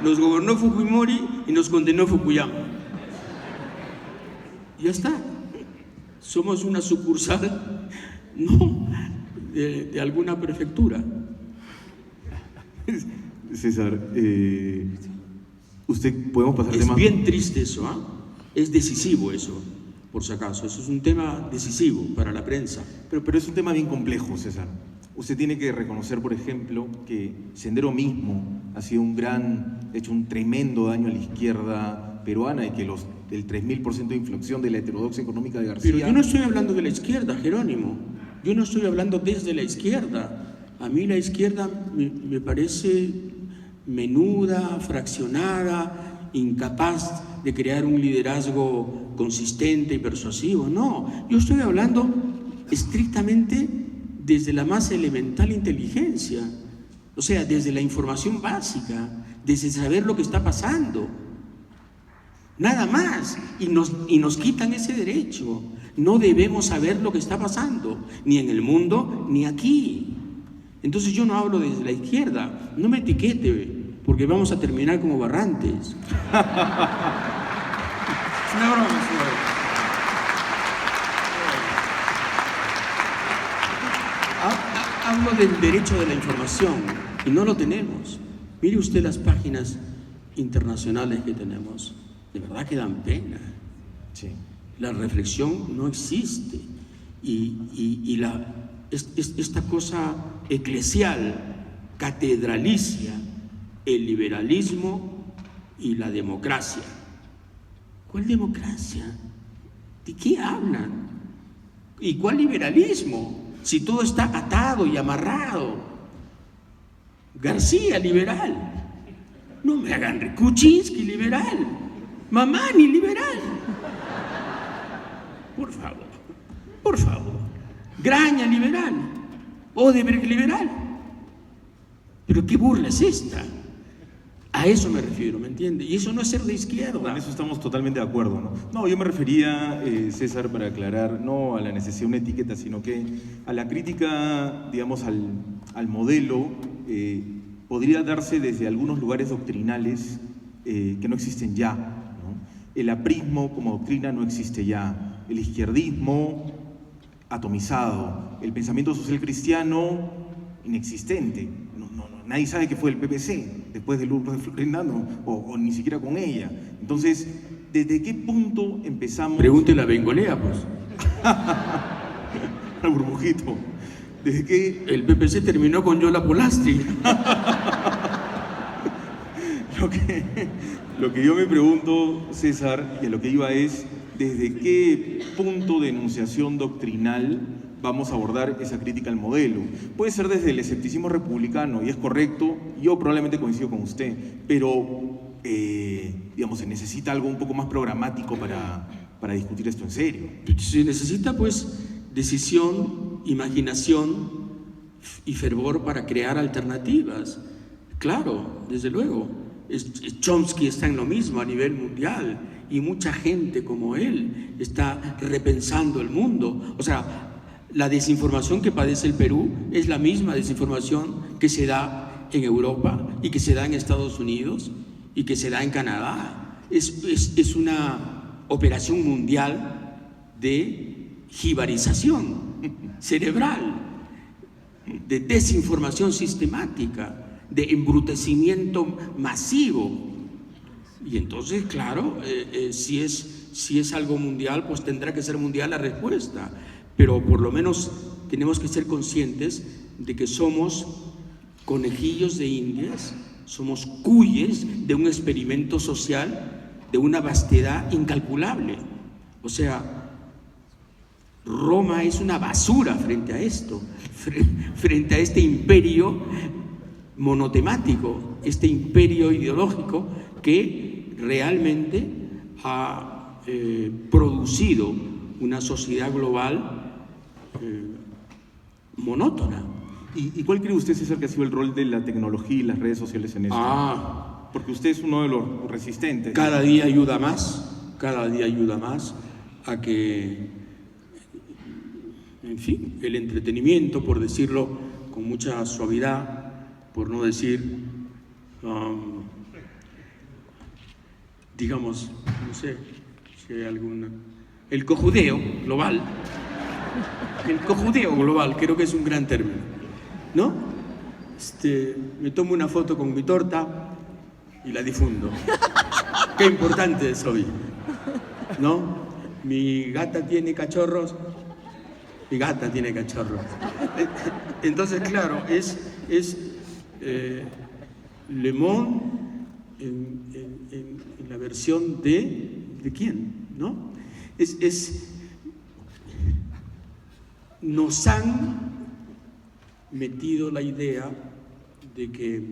Nos gobernó Fujimori y nos condenó Fukuyama. Ya está. Somos una sucursal, ¿no?, de alguna prefectura. César, usted, podemos pasar al tema. Es bien triste eso, ¿ah? Es decisivo eso, por si acaso. Eso es un tema decisivo para la prensa. Pero es un tema bien complejo, César. Usted tiene que reconocer, por ejemplo, que Sendero mismo ha sido hecho un tremendo daño a la izquierda peruana y que el 3000% de inflación de la heterodoxia económica de García... Pero yo no estoy hablando de la izquierda, Jerónimo. Yo no estoy hablando desde la izquierda. A mí la izquierda me parece menuda, fraccionada, incapaz de crear un liderazgo consistente y persuasivo. No, yo estoy hablando estrictamente desde la más elemental inteligencia, o sea, desde la información básica, desde saber lo que está pasando. Nada más, y nos quitan ese derecho. No debemos saber lo que está pasando, ni en el mundo, ni aquí. Entonces yo no hablo desde la izquierda, no me etiquete, porque vamos a terminar como Barrantes. Es una broma, señor. Hablo del derecho de la información, y no lo tenemos. Mire usted las páginas internacionales que tenemos. De verdad que dan pena. Sí. La reflexión no existe. Y esta cosa eclesial, catedralicia, el liberalismo y la democracia. ¿Cuál democracia? ¿De qué hablan? ¿Y cuál liberalismo? Si todo está atado y amarrado. García, liberal. No me hagan Kuczynski, liberal. Mamani, liberal. Por favor, por favor. Graña, liberal. Odebrecht, liberal. Pero qué burla es esta. A eso me refiero, ¿me entiende? Y eso no es ser de izquierda. En eso estamos totalmente de acuerdo, ¿no? No, yo me refería, César, para aclarar, no a la necesidad de una etiqueta, sino que a la crítica, digamos, al modelo, podría darse desde algunos lugares doctrinales que no existen ya, ¿no? El aprismo como doctrina no existe ya. El izquierdismo atomizado. El pensamiento social cristiano inexistente. Nadie sabe qué fue el PPC después de Lourdes de Florenano o ni siquiera con ella. Entonces, ¿desde qué punto empezamos? Pregúntele a Bengolea, pues. Al burbujito. ¿Desde qué? El PPC terminó con Yola Polastri. Lo que yo me pregunto, César, y a lo que iba es, ¿desde qué punto de enunciación doctrinal vamos a abordar esa crítica al modelo? Puede ser desde el escepticismo republicano, y es correcto, yo probablemente coincido con usted, pero, digamos, se necesita algo un poco más programático para discutir esto en serio. Se necesita, pues, decisión, imaginación y fervor para crear alternativas. Claro, desde luego. Chomsky está en lo mismo a nivel mundial y mucha gente como él está repensando el mundo. O sea, la desinformación que padece el Perú es la misma desinformación que se da en Europa y que se da en Estados Unidos y que se da en Canadá. Es una operación mundial de jibarización cerebral, de desinformación sistemática, de embrutecimiento masivo. Y entonces, claro, si es algo mundial, pues tendrá que ser mundial la respuesta. Pero por lo menos tenemos que ser conscientes de que somos conejillos de indias, somos cuyes de un experimento social de una vastedad incalculable. O sea, Roma es una basura frente a esto, frente a este imperio monotemático, este imperio ideológico que realmente ha producido una sociedad global monótona. ¿Y cuál cree usted, César, que ha sido el rol de la tecnología y las redes sociales en esto? Porque usted es uno de los resistentes. Cada día ayuda más a que, en fin, el entretenimiento, por decirlo con mucha suavidad, por no decir, digamos, no sé si hay alguna... El cojudeo global, creo que es un gran término, ¿no? Me tomo una foto con mi torta y la difundo. Qué importante soy, ¿no? Mi gata tiene cachorros. Entonces, claro, es Le Monde en la versión de quién, ¿no? Nos han metido la idea de que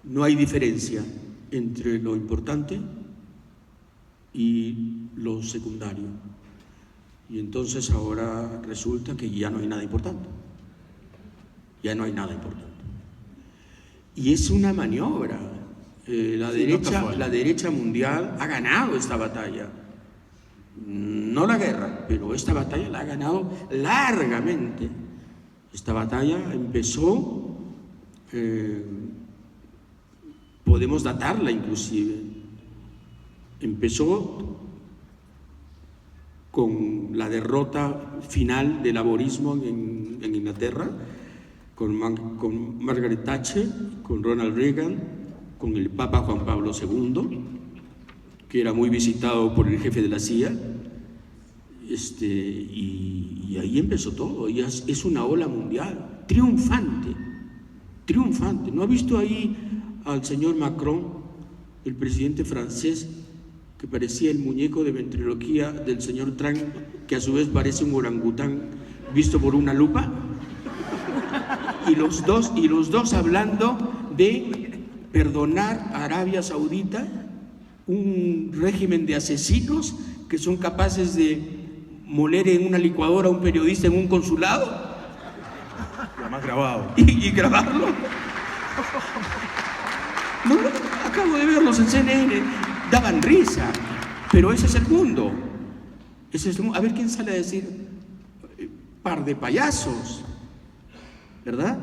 no hay diferencia entre lo importante y lo secundario. Y entonces ahora resulta que ya no hay nada importante. Y es una maniobra. La derecha mundial ha ganado esta batalla. No la guerra, pero esta batalla la ha ganado largamente. Esta batalla empezó, podemos datarla inclusive, empezó con la derrota final del laborismo en Inglaterra, con Margaret Thatcher, con Ronald Reagan, con el Papa Juan Pablo II, que era muy visitado por el jefe de la CIA, y ahí empezó todo. Y es una ola mundial, triunfante. ¿No ha visto ahí al señor Macron, el presidente francés, que parecía el muñeco de ventriloquía del señor Trump, que a su vez parece un orangután visto por una lupa? Y los dos hablando de perdonar a Arabia Saudita, un régimen de asesinos que son capaces de moler en una licuadora a un periodista en un consulado. Además grabado. Y grabarlo. No, acabo de verlos en CNN, daban risa, pero ese es el mundo. A ver quién sale a decir, par de payasos, ¿verdad?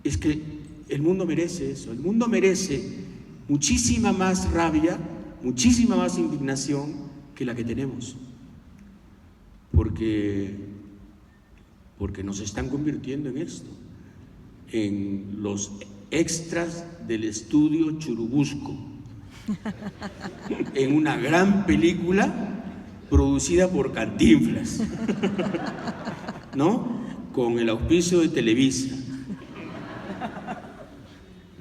Es que el mundo merece eso, el mundo merece muchísima más rabia, muchísima más indignación que la que tenemos, porque nos están convirtiendo en esto, en los extras del estudio Churubusco, en una gran película producida por Cantinflas, ¿no? con el auspicio de Televisa.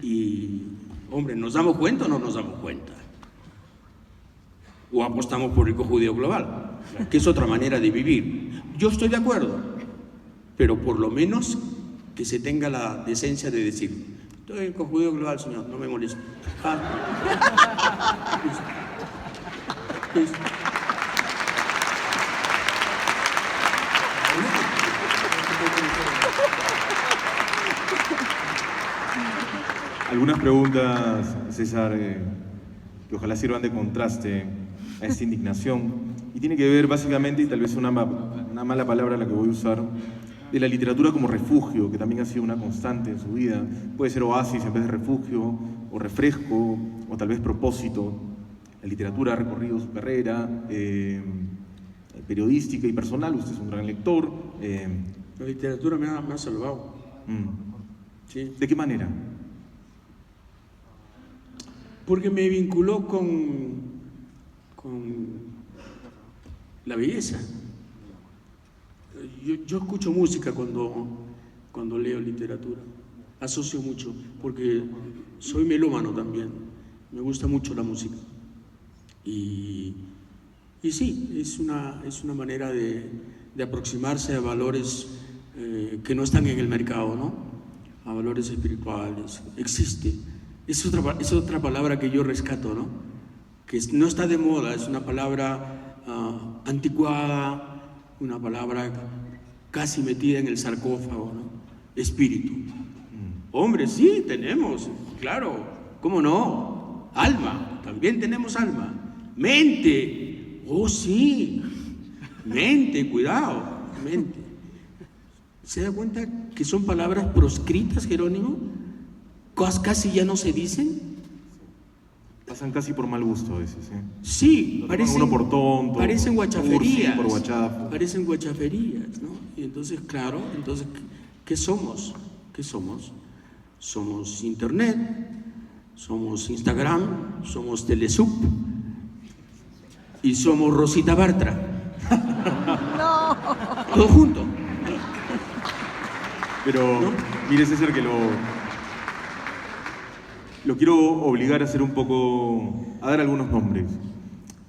Y, hombre, ¿nos damos cuenta o no nos damos cuenta? O apostamos por rico judío global, que es otra manera de vivir. Yo estoy de acuerdo, pero por lo menos que se tenga la decencia de decir: estoy con judío global, señor, no me moleste. Listo. Algunas preguntas, César, que ojalá sirvan de contraste a esta indignación, y tiene que ver básicamente, y tal vez una mala palabra la que voy a usar, de la literatura como refugio, que también ha sido una constante en su vida. Puede ser oasis en vez de refugio, o refresco, o tal vez propósito. La literatura ha recorrido su carrera periodística y personal. Usted es un gran lector. La literatura me ha salvado. Sí. ¿De qué manera? Porque me vinculó con la belleza. Yo escucho música cuando leo literatura. Asocio mucho, porque soy melómano también. Me gusta mucho la música. Y sí, es una manera de aproximarse a valores que no están en el mercado, ¿no? A valores espirituales. Existe. Es otra palabra que yo rescato, ¿no? Que no está de moda, es una palabra anticuada, una palabra casi metida en el sarcófago, ¿no? Espíritu. Hombre, sí, tenemos, claro, ¿cómo no? Alma, también tenemos alma. Mente, oh sí, mente, cuidado, mente. ¿Se da cuenta que son palabras proscritas, Jerónimo? Casi ya no se dicen. Pasan casi por mal gusto a veces, ¿eh? Sí, parecen, uno por tonto, parecen guachaferías. Por guachafo. Parecen guachaferías, ¿no? Y entonces, claro, ¿qué somos? ¿Qué somos? Somos Internet, somos Instagram, somos Telesub y somos Rosita Bartra. No. Todo junto. Pero, ¿no? Mire, César, que lo quiero obligar a hacer a dar algunos nombres.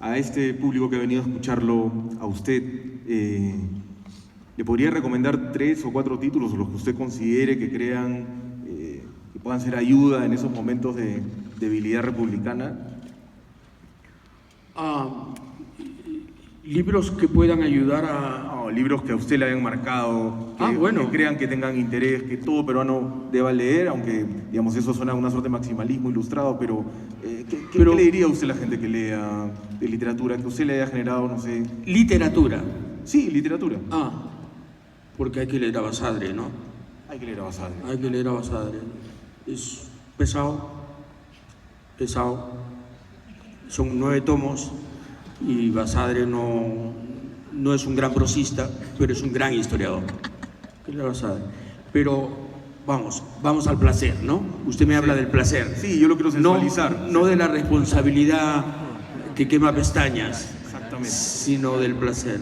A este público que ha venido a escucharlo, a usted, le podría recomendar 3 o 4 títulos, los que usted considere que crean que puedan ser ayuda en esos momentos de debilidad republicana. Libros que puedan ayudar a... libros que a usted le hayan marcado, bueno. que crean que tengan interés, que todo peruano deba leer, aunque, digamos, eso suena a una suerte de maximalismo ilustrado, pero ¿qué le diría a usted a la gente que lea de literatura, que usted le haya generado, no sé? Literatura. Sí, literatura. Porque hay que leer a Basadre, ¿no? Hay que leer a Basadre. Hay que leer a Basadre. Es pesado. Son 9 tomos y Basadre no es un gran prosista, pero es un gran historiador. Pero vamos al placer, ¿no? Usted me habla del placer. Sí, yo lo quiero sensualizar. No de la responsabilidad que quema pestañas. Exactamente. Sino del placer.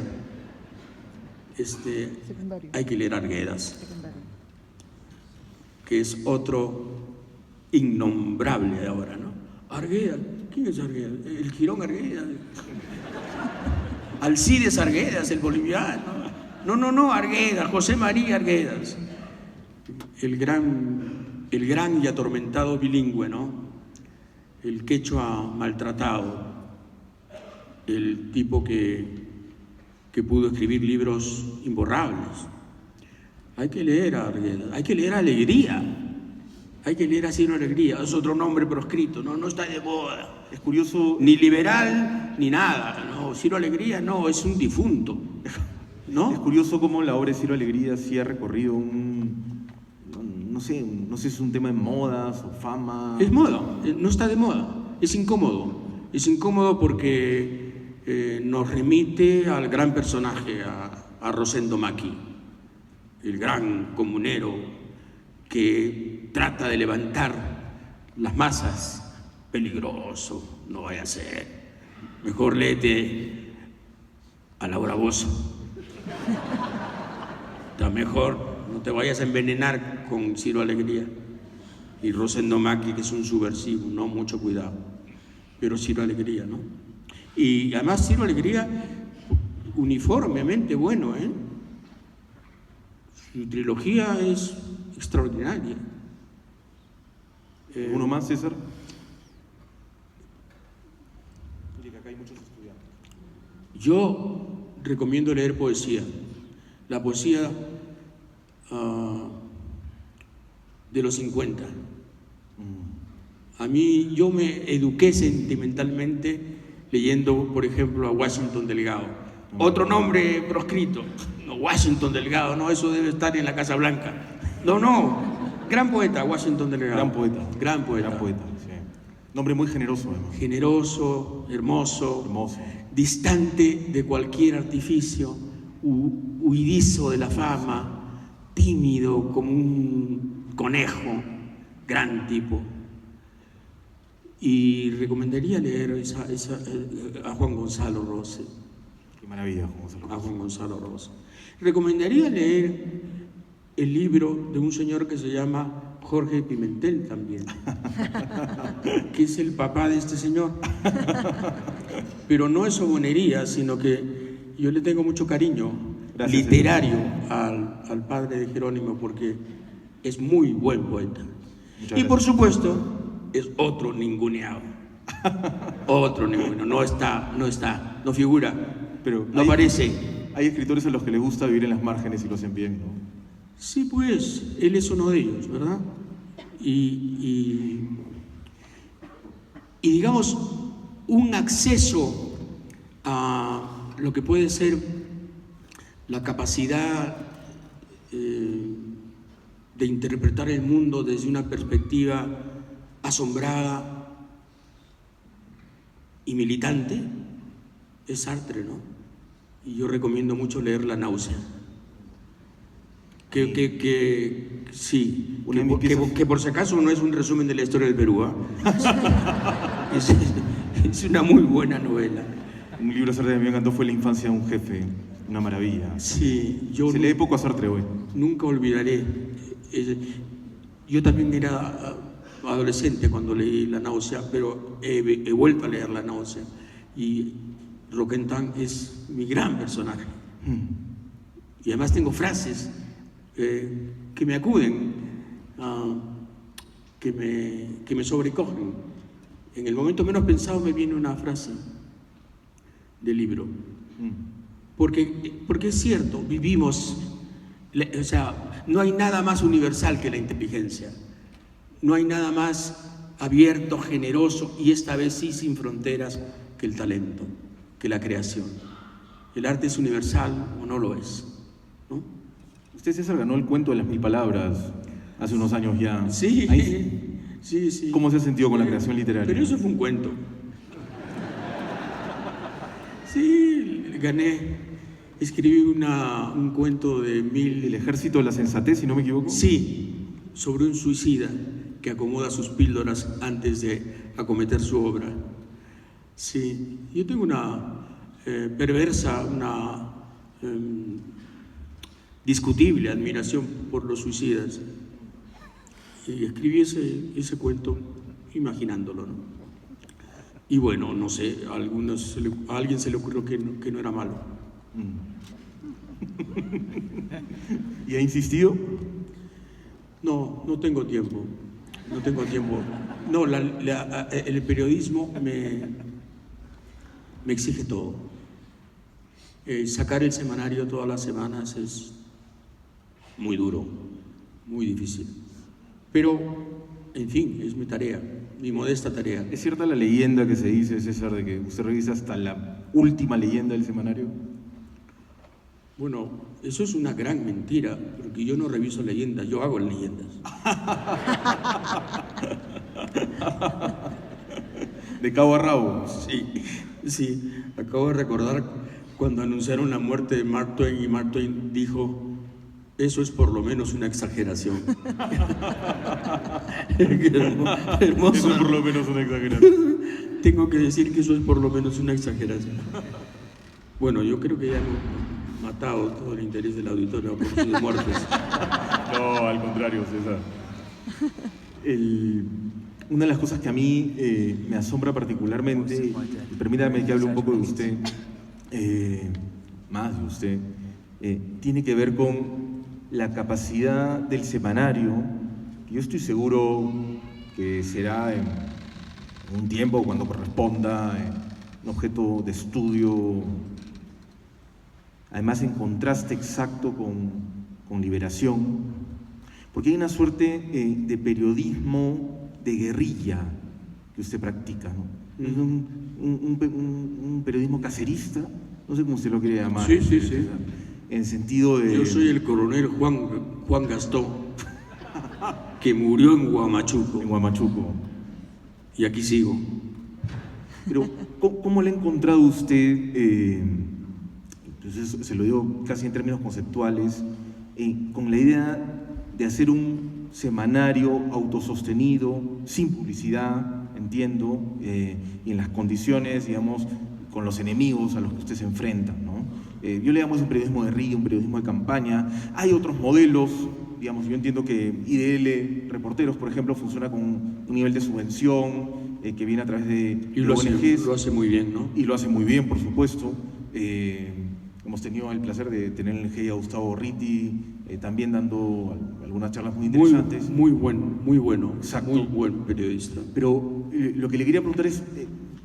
Hay que leer Arguedas, que es otro innombrable de ahora, ¿no? Arguedas, ¿quién es Arguedas? El Girón Arguedas. Alcides Arguedas, el boliviano. No, Arguedas, José María Arguedas. El gran y atormentado bilingüe, ¿no? El quechua maltratado. El tipo que pudo escribir libros imborrables. Hay que leer a Arguedas, hay que leer Alegría. Hay que leer a Ciro Alegría, es otro nombre proscrito, no está de moda. Es curioso... Ni liberal, ni nada, no, Ciro Alegría no, es un difunto, ¿no? Es curioso cómo la obra de Ciro Alegría sí ha recorrido no sé si es un tema de modas o fama... Es moda, no está de moda, es incómodo porque nos remite al gran personaje, a Rosendo Maki, el gran comunero que trata de levantar las masas. Peligroso, no vaya a ser. Mejor léete a Laura Bozzo. Está mejor no te vayas a envenenar con Ciro Alegría y Rosendo Macri, que es un subversivo, no, mucho cuidado, pero Ciro Alegría, ¿no? Y además Ciro Alegría, uniformemente bueno, ¿eh? Su trilogía es extraordinaria. ¿Uno más, César? Acá hay muchos estudiantes. Yo recomiendo leer poesía. La poesía de los 50. A mí, yo me eduqué sentimentalmente leyendo, por ejemplo, a Washington Delgado. Otro nombre proscrito. No, Washington Delgado, no, eso debe estar en la Casa Blanca. No. Gran poeta, Washington Delgado. Gran poeta. Gran poeta. Gran poeta, sí. Nombre muy generoso, además. Generoso, hermoso. Hermoso. Distante de cualquier artificio, huidizo de la fama, tímido como un conejo, gran tipo. Y recomendaría leer a Juan Gonzalo Rose. Qué maravilla, Juan Gonzalo Rose. A Juan Gonzalo Rose. Recomendaría leer el libro de un señor que se llama Jorge Pimentel también, que es el papá de este señor. Pero no es sobonería, sino que yo le tengo mucho cariño literario al padre de Jerónimo, porque es muy buen poeta. Y por supuesto, es otro ninguneado. Otro ninguneado. No figura, pero no aparece. Hay escritores a los que les gusta vivir en las márgenes y lo hacen bien, ¿no? Sí, pues, él es uno de ellos, ¿verdad? Y digamos, un acceso a lo que puede ser la capacidad de interpretar el mundo desde una perspectiva asombrada y militante, es Sartre, ¿no? Y yo recomiendo mucho leer La náusea. Sí, que por si acaso no es un resumen de la historia del Perú, ¿eh? Es una muy buena novela. Un libro Sartre que me encantó fue La infancia de un jefe, una maravilla. Sí, se lee poco a Sartre hoy. Nunca olvidaré. Yo también era adolescente cuando leí La náusea, pero he vuelto a leer La náusea. Y Roquentin es mi gran personaje. Y además tengo frases que me acuden, que me sobrecogen. En el momento menos pensado me viene una frase del libro. Porque es cierto, vivimos, o sea, no hay nada más universal que la inteligencia. No hay nada más abierto, generoso y esta vez sí sin fronteras que el talento, que la creación. El arte es universal o no lo es, ¿no? Usted, César, ganó el cuento de las 1000 palabras hace unos años ya. Sí, sí. ¿Cómo se ha sentido con la creación literaria? Pero eso fue un cuento. Sí, gané. Escribí un cuento de 1000... ¿El ejército de la sensatez, si no me equivoco? Sí, sobre un suicida que acomoda sus píldoras antes de acometer su obra. Sí, yo tengo una perversa, una discutible admiración por los suicidas. Y escribí ese cuento imaginándolo, ¿no? Y bueno, no sé, a alguien se le ocurrió que no era malo. ¿Y ha insistido? No tengo tiempo. No tengo tiempo. No, el periodismo me exige todo. Sacar el semanario todas las semanas es muy duro, muy difícil. Pero, en fin, es mi tarea, mi modesta tarea. ¿Es cierta la leyenda que se dice, César, de que usted revisa hasta la última leyenda del semanario? Bueno, eso es una gran mentira, porque yo no reviso leyendas, yo hago leyendas. ¿De cabo a rabo? Sí. Acabo de recordar cuando anunciaron la muerte de Mark Twain y Mark Twain dijo: eso es por lo menos una exageración. Hermoso. Eso es por lo menos una exageración. Tengo que decir que eso es por lo menos una exageración. Bueno, yo creo que ya no. matado todo el interés del auditorio por sus muertes. No, al contrario, César. Una de las cosas que a mí me asombra particularmente, y permítame que hable un poco de usted, más de usted, tiene que ver con la capacidad del semanario, que yo estoy seguro que será en un tiempo, cuando corresponda, un objeto de estudio, además en contraste exacto con Liberación, porque hay una suerte de periodismo de guerrilla que usted practica, ¿no? Es un periodismo cacerista, no sé cómo usted lo quiere llamar. Sí, sí, sí. En sentido de... Yo soy el coronel Juan Gastón, que murió en Huamachuco. En Huamachuco. Y aquí sigo. Pero, ¿cómo le ha encontrado usted, entonces se lo digo casi en términos conceptuales, con la idea de hacer un semanario autosostenido, sin publicidad, entiendo, y en las condiciones, digamos, con los enemigos a los que usted se enfrenta, ¿no? Yo le llamo un periodismo de guerrilla, un periodismo de campaña. Hay otros modelos, digamos, yo entiendo que IDL Reporteros, por ejemplo, funciona con un nivel de subvención que viene a través de ONGs. Lo hace muy bien, ¿no? Y lo hace muy bien, por supuesto. Hemos tenido el placer de tener en el GEI a Gustavo Ritti, también dando algunas charlas muy interesantes. Muy bueno. Exacto. Muy buen periodista. Pero lo que le quería preguntar es,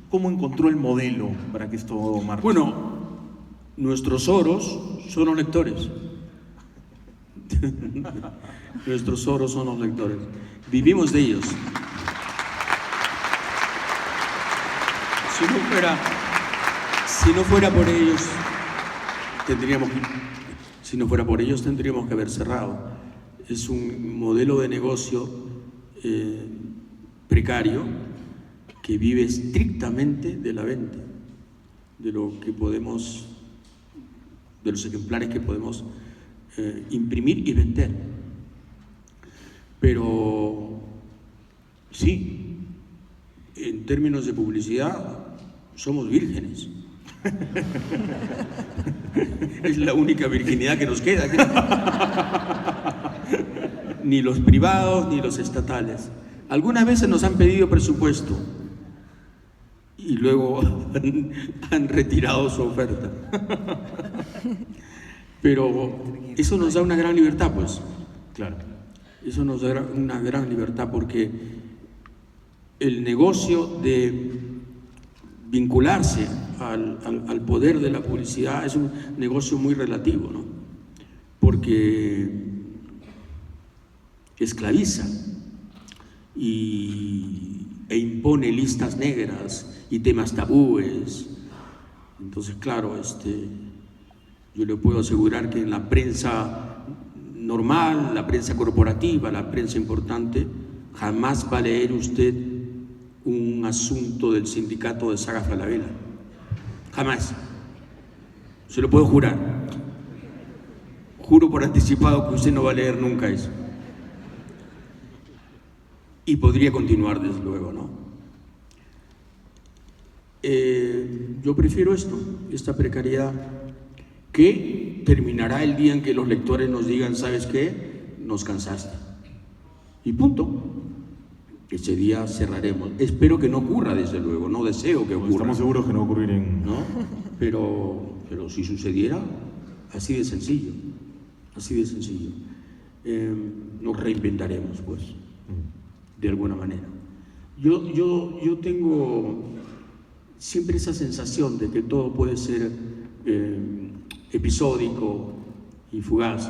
¿cómo encontró el modelo para que esto marche? Bueno, nuestros oros son los lectores. Nuestros oros son los lectores. Vivimos de ellos. Si no fuera por ellos, tendríamos que haber cerrado. Es un modelo de negocio precario que vive estrictamente de la venta, de lo que podemos, de los ejemplares que podemos imprimir y vender. Pero sí, en términos de publicidad, somos vírgenes. Es la única virginidad que nos queda. Ni los privados ni los estatales. Algunas veces nos han pedido presupuesto y luego han retirado su oferta. Pero eso nos da una gran libertad, pues. Claro. Eso nos da una gran libertad porque el negocio de vincularse al poder de la publicidad es un negocio muy relativo, ¿no? Porque esclaviza e impone listas negras y temas tabúes. Entonces, claro, yo le puedo asegurar que en la prensa normal, la prensa corporativa, la prensa importante, jamás va a leer usted un asunto del sindicato de Saga Falabella. Jamás. Se lo puedo jurar. Juro por anticipado que usted no va a leer nunca eso. Y podría continuar, desde luego, ¿no? Yo prefiero esta precariedad, que terminará el día en que los lectores nos digan, ¿sabes qué? Nos cansaste. Y punto. Ese día cerraremos. Espero que no ocurra, desde luego, no deseo que ocurra. Estamos seguros que no va a ocurrir ¿no? Pero si sucediera, así de sencillo, nos reinventaremos, pues, de alguna manera. Yo tengo siempre esa sensación de que todo puede ser episódico y fugaz,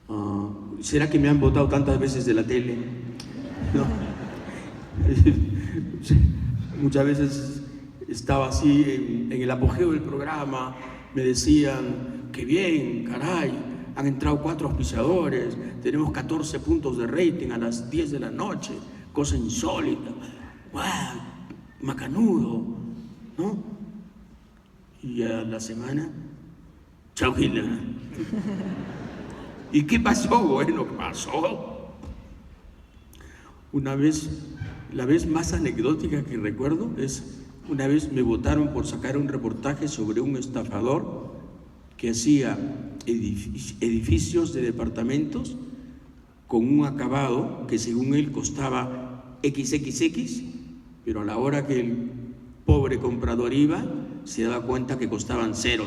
¿no? ¿Será que me han votado tantas veces de la tele? ¿No? Muchas veces estaba así en el apogeo del programa, me decían, qué bien, caray, han entrado 4 auspiciadores, tenemos 14 puntos de rating a las 10 de la noche, cosa insólita, ¡guau! Macanudo, ¿no? Y a la semana, chao Hitler. ¿Y qué pasó? Bueno, ¿qué pasó? Una vez, la vez más anecdótica que recuerdo es, una vez me votaron por sacar un reportaje sobre un estafador que hacía edificios de departamentos con un acabado que según él costaba XXX, pero a la hora que el pobre comprador iba, se daba cuenta que costaban 000.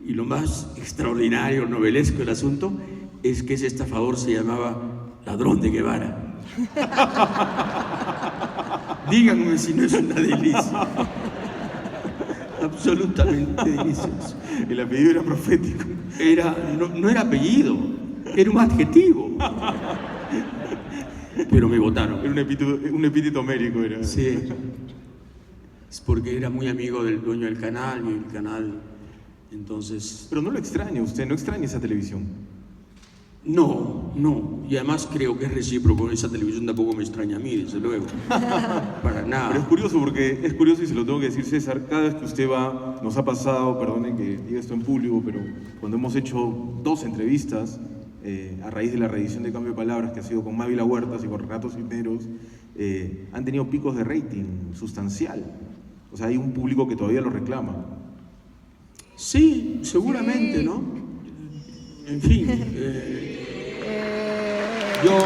Y lo más extraordinario, novelesco del asunto, es que ese estafador se llamaba Ladrón de Guevara. Díganme si no es una delicia. Absolutamente delicioso. El apellido era profético. No era apellido, era un adjetivo. Pero me votaron. Era un epíteto homérico, era. Sí. Es porque era muy amigo del dueño del canal y el canal, entonces... Pero no lo extraña usted, no extraña esa televisión. No. Y además creo que es recíproco, esa televisión tampoco me extraña a mí, desde luego. Para nada. Pero es curioso porque, es curioso y se lo tengo que decir, César, cada vez que usted va, nos ha pasado, perdone que diga esto en público, pero cuando hemos hecho 2 entrevistas, a raíz de la reedición de Cambio de Palabras, que ha sido con Mávila Huertas y con Renato Cisneros, han tenido picos de rating sustancial. O sea, hay un público que todavía lo reclama. Sí, seguramente, ¿no? En fin, yo...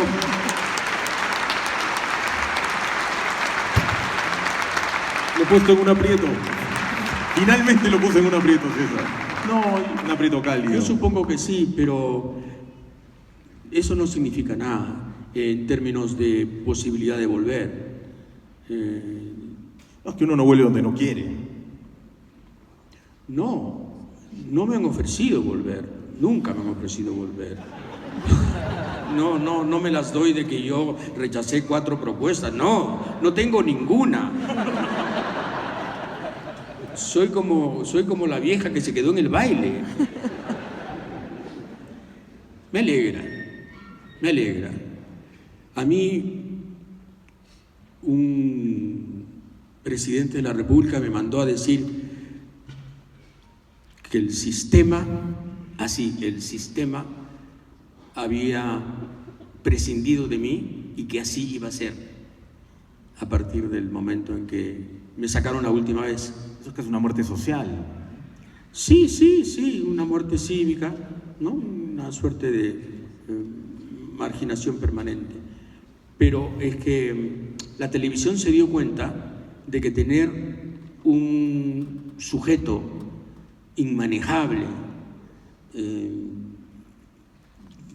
Lo he puesto en un aprieto. Finalmente lo puse en un aprieto, César. No, un aprieto cálido. Yo supongo que sí, pero eso no significa nada en términos de posibilidad de volver. No, es que uno no vuelve donde no quiere. No me han ofrecido volver, nunca me han ofrecido volver. No me las doy de que yo rechacé 4 propuestas, no tengo ninguna. Soy como la vieja que se quedó en el baile. Me alegra. A mí, un presidente de la República me mandó a decir que el sistema había prescindido de mí y que así iba a ser a partir del momento en que me sacaron la última vez. Eso es que es una muerte social. Sí, una muerte cívica, ¿no? Una suerte de marginación permanente. Pero es que la televisión se dio cuenta de que tener un sujeto inmanejable,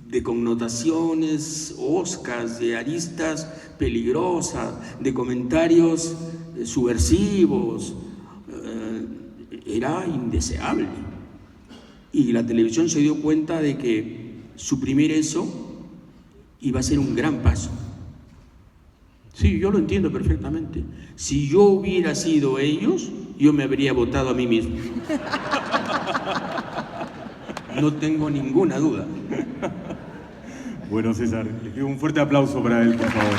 de connotaciones hoscas, de aristas peligrosas, de comentarios subversivos, era indeseable. Y la televisión se dio cuenta de que suprimir eso iba a ser un gran paso. Sí, yo lo entiendo perfectamente. Si yo hubiera sido ellos, yo me habría votado a mí mismo. No tengo ninguna duda. Bueno, César, le pido un fuerte aplauso para él, por favor.